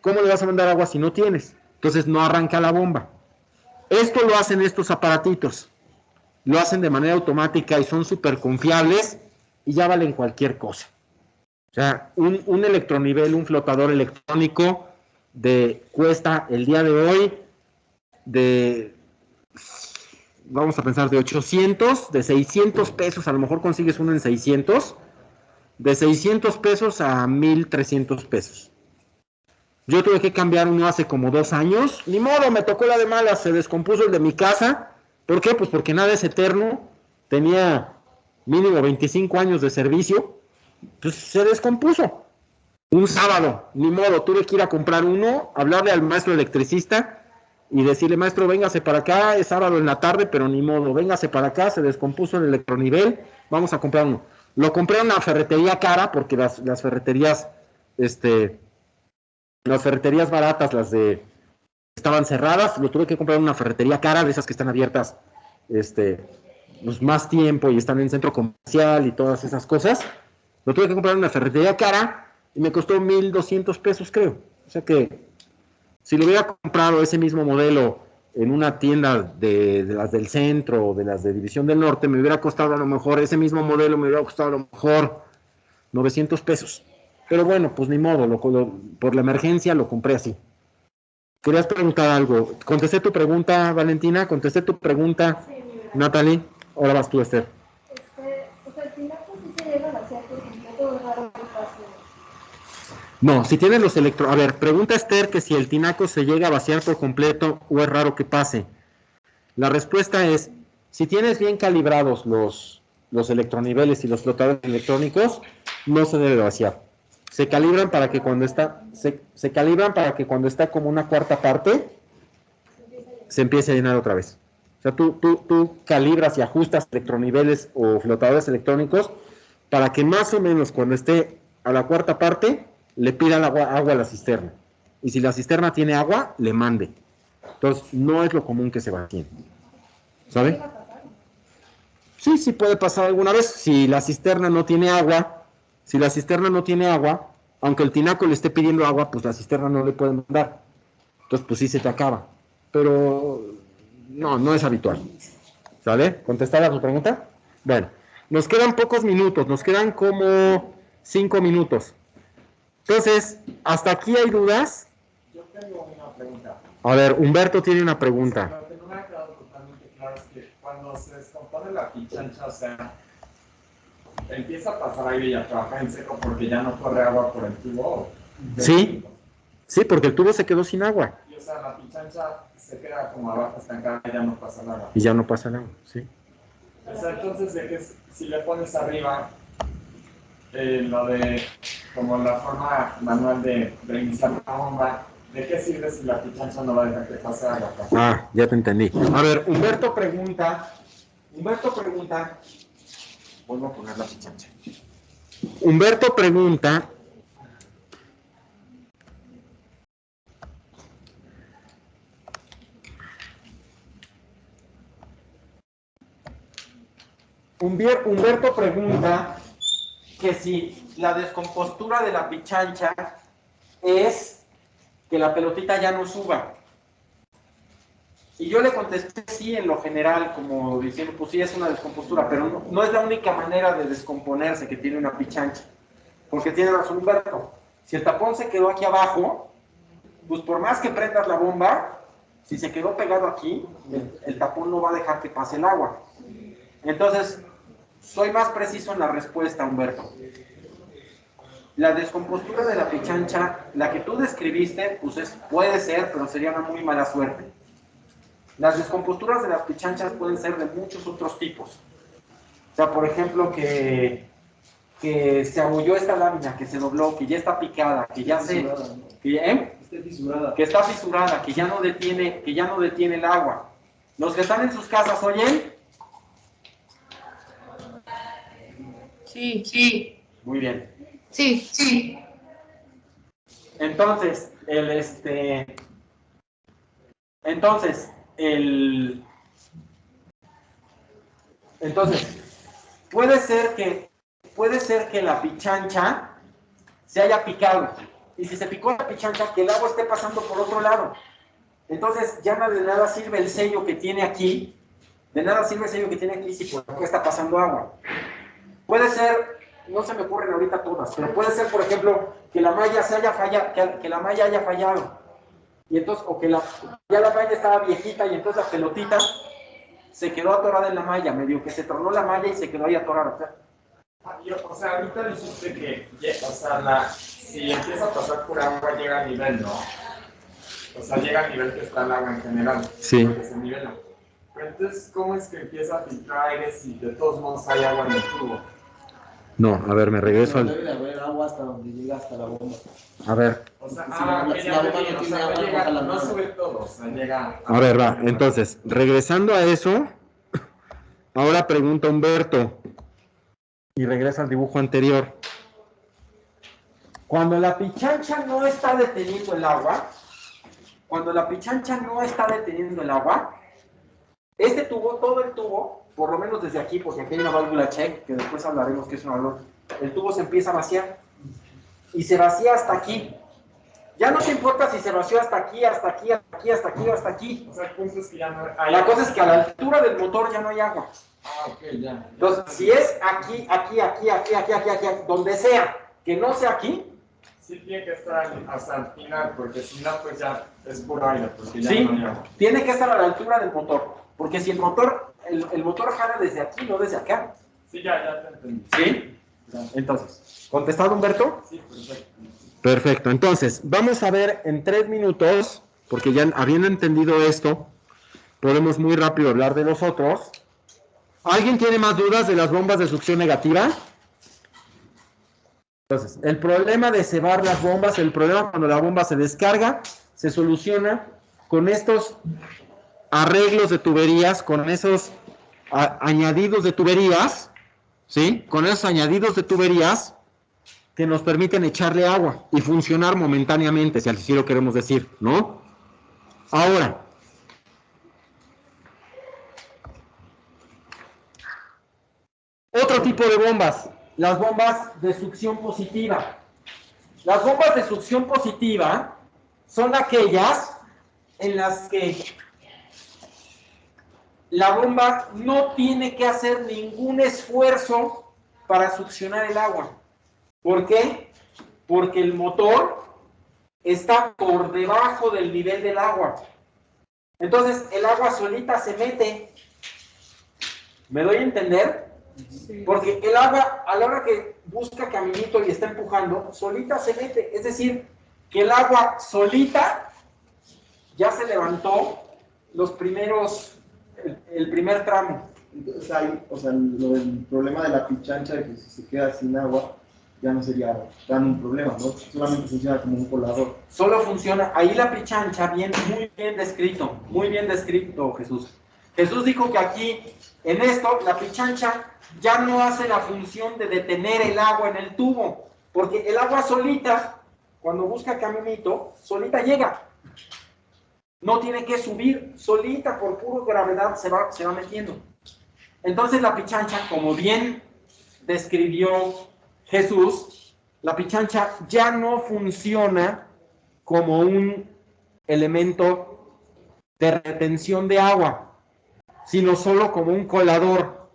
A: ¿cómo le vas a mandar agua si no tienes? Entonces no arranca la bomba. Esto lo hacen estos aparatitos. Lo hacen de manera automática y son súper confiables y ya valen cualquier cosa. O sea, un electronivel, un flotador electrónico cuesta el día de hoy vamos a pensar de 800, de 600 pesos, a lo mejor consigues uno en 600, de 600 pesos a 1,300 pesos. Yo tuve que cambiar uno hace como 2 años, ni modo, me tocó la de malas, se descompuso el de mi casa. ¿Por qué? Pues porque nada es eterno, tenía mínimo 25 años de servicio, pues se descompuso. Un sábado, ni modo, tuve que ir a comprar uno, hablarle al maestro electricista y decirle, maestro, véngase para acá, es sábado en la tarde, pero ni modo, véngase para acá, se descompuso el electronivel, vamos a comprar uno. Lo compré en una ferretería cara, porque las ferreterías, las ferreterías baratas, estaban cerradas, lo tuve que comprar en una ferretería cara, de esas que están abiertas, pues más tiempo y están en centro comercial y todas esas cosas. Lo tuve que comprar en una ferretería cara y me costó 1,200 pesos, creo. O sea que si lo hubiera comprado ese mismo modelo en una tienda de las del centro o de las de División del Norte, me hubiera costado a lo mejor, ese mismo modelo me hubiera costado a lo mejor 900 pesos. Pero bueno, pues ni modo, por la emergencia lo compré así. ¿Querías preguntar algo? ¿Contesté tu pregunta, Valentina? ¿Contesté tu pregunta, Natalie? Ahora vas tú, Esther.
I: O sea, el tinaco sí se llega a vaciar por completo, es raro que pase.
A: No, si tienes los A ver, pregunta Esther que si el tinaco se llega a vaciar por completo o es raro que pase. La respuesta es, si tienes bien calibrados los electroniveles y los flotadores electrónicos, no se debe vaciar. Se calibran para que cuando está, se calibran para que cuando está como una cuarta parte, se empiece a llenar otra vez. O sea, tú calibras y ajustas electroniveles o flotadores electrónicos para que más o menos cuando esté a la cuarta parte, le pida agua a la cisterna. Y si la cisterna tiene agua, le mande. Entonces, no es lo común que se vacíen. ¿Sabe? Sí, sí puede pasar alguna vez. Si la cisterna no tiene agua, aunque el tinaco le esté pidiendo agua, pues la cisterna no le puede mandar. Entonces, pues sí se te acaba. Pero no es habitual. ¿Sale? ¿Contestar a tu pregunta? Bueno, nos quedan pocos minutos, nos quedan como 5 minutos. Entonces, ¿hasta aquí hay dudas?
C: Yo tengo una pregunta.
A: A ver, Humberto tiene una pregunta.
C: Lo que no me ha quedado totalmente claro es que cuando se descompone la pichancha, o sea, empieza a pasar aire y a trabajar en seco porque ya no corre agua por el tubo.
A: Sí, porque el tubo se quedó sin agua.
C: Y o sea, la pichancha se queda como abajo estancada y ya no pasa nada.
A: Y ya no pasa nada, sí.
C: O sea, entonces, de que si le pones arriba lo de como la forma manual de reiniciar la bomba, ¿De qué sirve si la pichancha no va a dejar que pase agua?
A: Ah, ya te entendí. A ver, Humberto pregunta, vuelvo a poner la pichancha. Humberto pregunta, Humberto pregunta que si la descompostura de la pichancha es que la pelotita ya no suba. Y yo le contesté sí en lo general, como diciendo, pues sí es una descompostura, pero no es la única manera de descomponerse que tiene una pichancha. Porque tiene razón Humberto. Si el tapón se quedó aquí abajo, pues por más que prendas la bomba, si se quedó pegado aquí, el tapón no va a dejar que pase el agua. Entonces, soy más preciso en la respuesta, Humberto. La descompostura de la pichancha, la que tú describiste, pues puede ser, pero sería una muy mala suerte. Las descomposturas de las pichanchas pueden ser de muchos otros tipos. O sea, por ejemplo, que se abolló esta lámina, que se dobló, que ya está picada, que ya se... Que está fisurada, que ya no detiene el agua. Los que están en sus casas, ¿oyen?
H: Sí.
A: Muy bien.
H: Sí.
A: Entonces, puede ser que la pichancha se haya picado. Y si se picó la pichancha, que el agua esté pasando por otro lado. Entonces, ya de nada sirve el sello que tiene aquí. De nada sirve el sello que tiene aquí si por acá está pasando agua. Puede ser, no se me ocurren ahorita todas, pero puede ser, por ejemplo, que la malla haya fallado. Y entonces, o que ya la malla estaba viejita y entonces la pelotita se quedó atorada en la malla, medio que se tronó la malla y se quedó ahí atorada.
C: O sea, ahorita dijiste que, si empieza a pasar por agua llega al nivel, ¿no? O sea, llega al nivel que está el agua en general.
A: Sí.
C: Porque se nivela. Pero entonces, ¿cómo es que empieza a filtrar aire si de todos modos hay agua en el tubo?
A: No, a ver, me regreso al...
B: Debe de haber agua hasta donde llega hasta la bomba.
A: A ver.
C: O sea,
B: Si la bomba no tiene agua, baja la
C: no
B: mano.
C: sube todo, o sea, llega...
A: A ver, va. Entonces, regresando a eso, ahora pregunta Humberto. Y regresa al dibujo anterior. Cuando la pichancha no está deteniendo el agua, este tubo, todo el tubo, por lo menos desde aquí, porque aquí hay una válvula check, que después hablaremos que es una válvula, el tubo se empieza a vaciar. Y se vacía hasta aquí. Ya no te importa si se vació hasta aquí, hasta aquí, hasta aquí, hasta aquí o hasta aquí.
C: O sea, el punto es que ya no hay...
A: La cosa es que a la altura del motor ya no hay agua.
C: Ok, ya.
A: Entonces, si es aquí, donde sea, que no sea aquí,
C: Sí tiene que estar hasta el final, porque si no, pues ya es puro aire, porque ya
A: ¿sí?
C: no hay agua.
A: Tiene que estar a la altura del motor, porque si el motor jala desde aquí, no desde acá.
C: Sí, ya te entendí.
A: ¿Sí? Entonces, ¿contestado, Humberto?
C: Sí, perfecto.
A: Perfecto, entonces, vamos a ver en 3 minutos, porque ya habiendo entendido esto, podemos muy rápido hablar de los otros. ¿Alguien tiene más dudas de las bombas de succión negativa? Entonces, el problema de cebar las bombas, el problema cuando la bomba se descarga, se soluciona con estos arreglos de tuberías, con esos añadidos de tuberías, ¿sí? Con esos añadidos de tuberías que nos permiten echarle agua y funcionar momentáneamente, si así lo queremos decir, ¿no? Ahora, otro tipo de bombas, las bombas de succión positiva. Las bombas de succión positiva son aquellas en las que la bomba no tiene que hacer ningún esfuerzo para succionar el agua. ¿Por qué? Porque el motor está por debajo del nivel del agua. Entonces, el agua solita se mete. ¿Me doy a entender? Porque el agua, a la hora que busca caminito y está empujando, solita se mete. Es decir, que el agua solita ya se levantó el primer tramo.
B: O sea, el problema de la pichancha de que si se queda sin agua
J: ya no sería tan un problema, ¿no? Solamente funciona como un colador.
A: Solo funciona, ahí la pichancha, muy bien descrito, Jesús. Jesús dijo que aquí, en esto, la pichancha ya no hace la función de detener el agua en el tubo, porque el agua solita, cuando busca caminito, solita llega. No tiene que subir, solita, por pura gravedad, se va metiendo. Entonces la pichancha, como bien describió Jesús, la pichancha ya no funciona como un elemento de retención de agua, sino solo como un colador.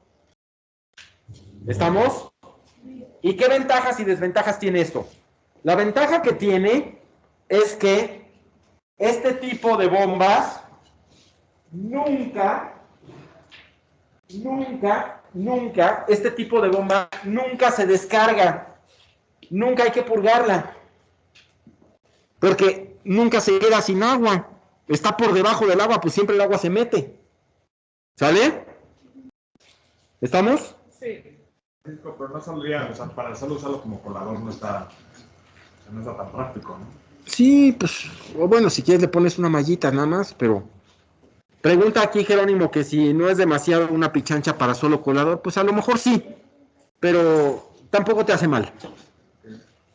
A: ¿Estamos? ¿Y qué ventajas y desventajas tiene esto? La ventaja que tiene es que este tipo de bombas este tipo de bomba nunca se descarga, nunca hay que purgarla, porque nunca se queda sin agua, está por debajo del agua, pues siempre el agua se mete. ¿Sale? ¿Estamos?
C: Sí. Pero no saldría, o sea, para solo usarlo como colador no está tan práctico, ¿no?
A: Sí, pues, o bueno, si quieres le pones una mallita nada más, pero... Pregunta aquí Jerónimo que si no es demasiado una pichancha para solo colador, pues a lo mejor sí, pero tampoco te hace mal.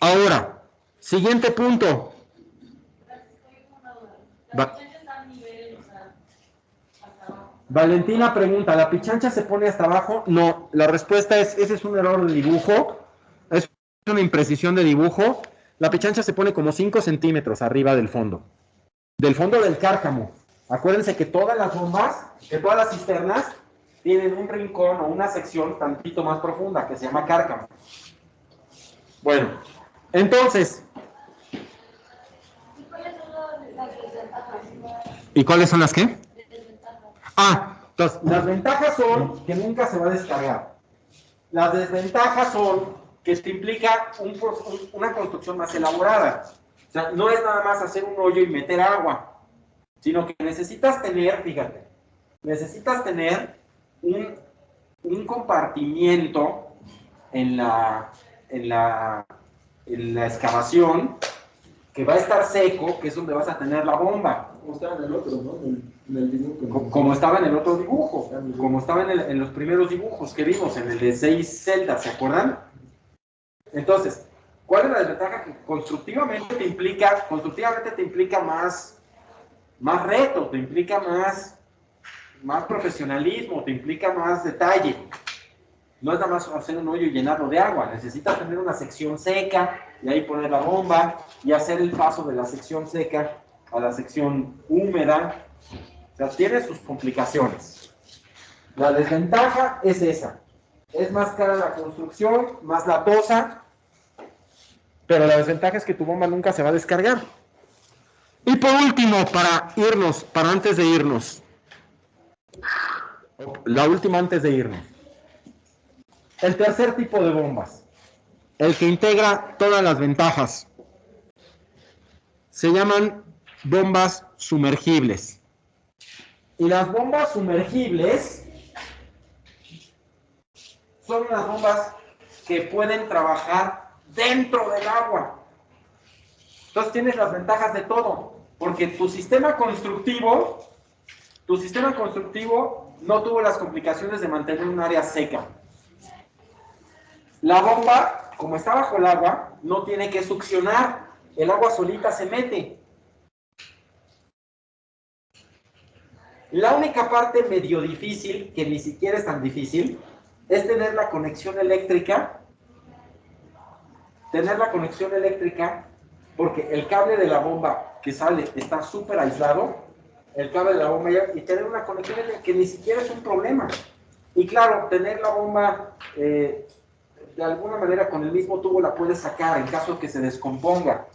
A: Ahora, siguiente punto. Valentina pregunta, ¿la pichancha se pone hasta abajo? No, la respuesta es, ese es un error de dibujo, es una imprecisión de dibujo. La pichancha se pone como 5 centímetros arriba del fondo del cárcamo. Acuérdense que todas las bombas, que todas las cisternas, tienen un rincón o una sección tantito más profunda que se llama cárcamo. Bueno, entonces... ¿Y cuáles son las qué? Entonces, las ventajas son que nunca se va a descargar. Las desventajas son que esto implica una construcción más elaborada. O sea, no es nada más hacer un hoyo y meter agua, sino que necesitas tener, fíjate, un compartimiento en la excavación que va a estar seco, que es donde vas a tener la bomba.
J: Como estaba en el otro, ¿no? En el dibujo.
A: Como estaba en el otro dibujo, como estaba en los primeros dibujos que vimos, en el de 6 celdas, ¿se acuerdan? Entonces, ¿cuál es la desventaja? Que constructivamente te implica más reto, te implica más profesionalismo, te implica más detalle. No es nada más hacer un hoyo y llenarlo de agua, necesitas tener una sección seca y ahí poner la bomba y hacer el paso de la sección seca a la sección húmeda. O sea, tiene sus complicaciones. La desventaja es esa. Es más cara la construcción, más latosa, pero la desventaja es que tu bomba nunca se va a descargar. Y por último, para antes de irnos, la última antes de irnos, el tercer tipo de bombas, el que integra todas las ventajas, se llaman bombas sumergibles. Y las bombas sumergibles son unas bombas que pueden trabajar dentro del agua. Entonces tienes las ventajas de todo, porque tu sistema constructivo no tuvo las complicaciones de mantener un área seca. La bomba, como está bajo el agua, no tiene que succionar, el agua solita se mete. La única parte medio difícil, que ni siquiera es tan difícil, es tener la conexión eléctrica, porque el cable de la bomba que sale está súper aislado, el cable de la bomba y tener una conexión eléctrica que ni siquiera es un problema. Y claro, tener la bomba de alguna manera con el mismo tubo la puedes sacar en caso de que se descomponga.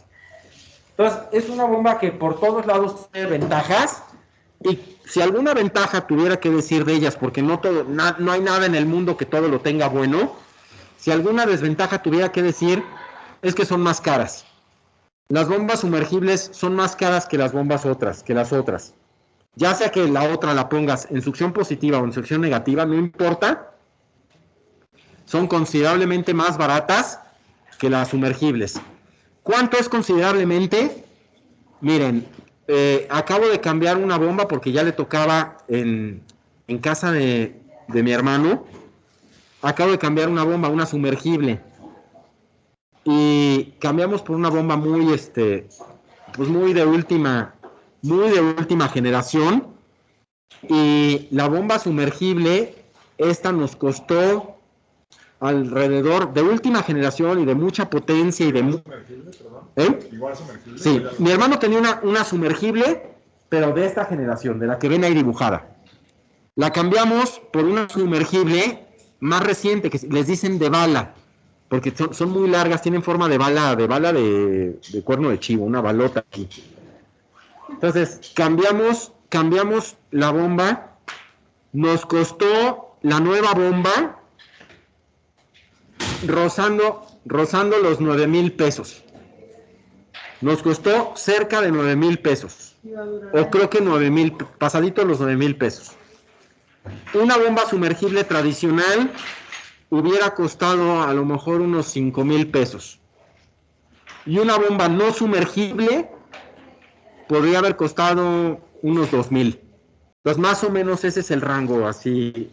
A: Entonces, es una bomba que por todos lados tiene ventajas, y si alguna ventaja tuviera que decir de ellas, porque no hay nada en el mundo que todo lo tenga bueno, si alguna desventaja tuviera que decir, es que son más caras. Las bombas sumergibles son más caras que las otras. Ya sea que la otra la pongas en succión positiva o en succión negativa, no importa. Son considerablemente más baratas que las sumergibles. ¿Cuánto es considerablemente? Miren, acabo de cambiar una bomba porque ya le tocaba en casa de mi hermano. Acabo de cambiar una bomba, una sumergible. Y cambiamos por una bomba muy, pues muy de última generación. Y la bomba sumergible, esta nos costó alrededor de última generación y de mucha potencia y de
C: Igual sumergible.
A: Sí, mi hermano tenía una sumergible, pero de esta generación, de la que ven ahí dibujada. La cambiamos por una sumergible más reciente, que les dicen de bala, porque son muy largas, tienen forma de bala de cuerno de chivo, una balota aquí. Entonces, cambiamos la bomba, nos costó la nueva bomba rozando los 9,000 pesos. Nos costó cerca de 9,000 pesos. O creo que 9,000, pasadito los 9,000 pesos. Una bomba sumergible tradicional hubiera costado a lo mejor unos 5,000 pesos. Y una bomba no sumergible podría haber costado unos 2,000. Entonces, más o menos ese es el rango, así.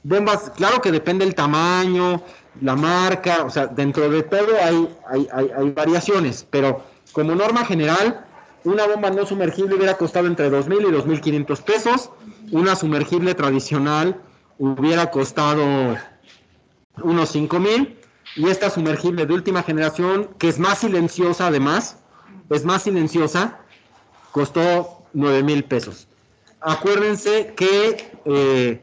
A: Bombas, claro que depende del tamaño, la marca, o sea, dentro de todo hay variaciones, pero como norma general, una bomba no sumergible hubiera costado entre 2,000 y 2,500 pesos, una sumergible tradicional hubiera costado unos 5,000, y esta sumergible de última generación, que es más silenciosa además, costó 9,000 pesos. Acuérdense que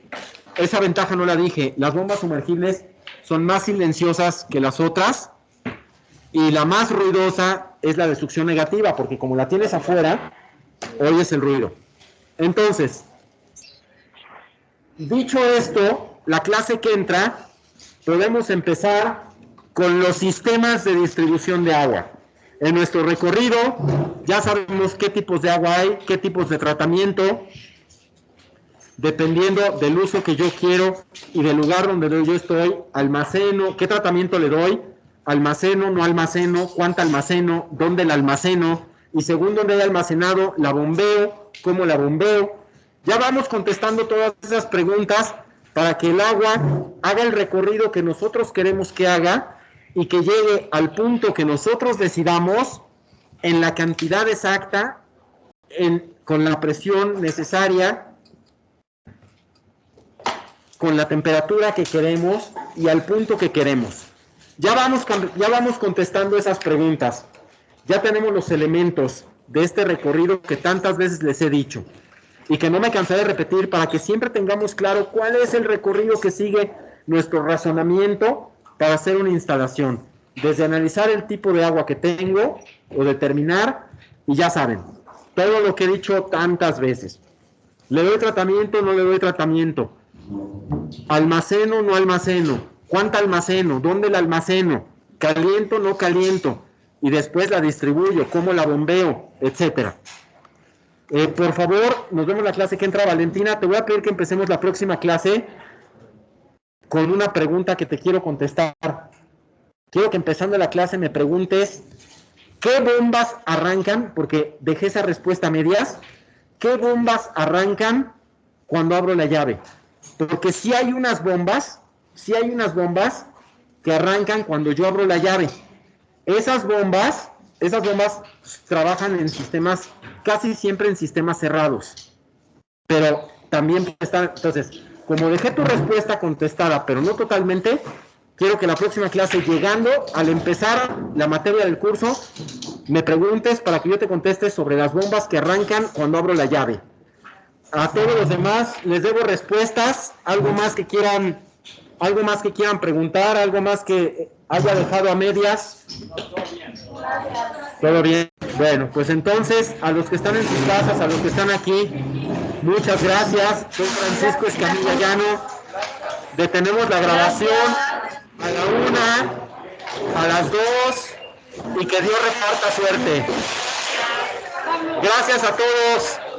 A: esa ventaja no la dije, las bombas sumergibles son más silenciosas que las otras, y la más ruidosa es la de succión negativa, porque como la tienes afuera, oyes el ruido. Entonces, dicho esto, la clase que entra, podemos empezar con los sistemas de distribución de agua. En nuestro recorrido ya sabemos qué tipos de agua hay, qué tipos de tratamiento, dependiendo del uso que yo quiero y del lugar donde yo estoy, almaceno, qué tratamiento le doy, almaceno, no almaceno, cuánto almaceno, dónde la almaceno, y según dónde haya almacenado, la bombeo, cómo la bombeo. Ya vamos contestando todas esas preguntas para que el agua haga el recorrido que nosotros queremos que haga y que llegue al punto que nosotros decidamos en la cantidad exacta, con la presión necesaria, con la temperatura que queremos y al punto que queremos. Ya vamos contestando esas preguntas. Ya tenemos los elementos de este recorrido que tantas veces les he dicho y que no me cansaré de repetir para que siempre tengamos claro cuál es el recorrido que sigue nuestro razonamiento para hacer una instalación. Desde analizar el tipo de agua que tengo o determinar, y ya saben, todo lo que he dicho tantas veces. ¿Le doy tratamiento? ¿No le doy tratamiento? ¿Almaceno? ¿No almaceno? ¿Cuánto almaceno? ¿Dónde la almaceno? ¿Caliento? ¿No caliento? Y después la distribuyo, ¿cómo la bombeo? Etcétera. Por favor, nos vemos la clase que entra. Valentina, te voy a pedir que empecemos la próxima clase con una pregunta que te quiero contestar. Quiero que empezando la clase me preguntes ¿qué bombas arrancan? Porque dejé esa respuesta a medias. ¿Qué bombas arrancan cuando abro la llave? Porque sí hay unas bombas que arrancan cuando yo abro la llave. Esas bombas trabajan en sistemas, casi siempre en sistemas cerrados. Pero también están, entonces, como dejé tu respuesta contestada, pero no totalmente, quiero que la próxima clase, llegando, al empezar la materia del curso, me preguntes para que yo te conteste sobre las bombas que arrancan cuando abro la llave. A todos los demás les debo respuestas, algo más que quieran preguntar, algo más que haya dejado a medias. Todo bien. Bueno, pues entonces, a los que están en sus casas, a los que están aquí, muchas gracias. Soy Francisco Escamilla Llano. Detenemos la grabación a la 1, a las 2, y que Dios reparta suerte. Gracias a todos.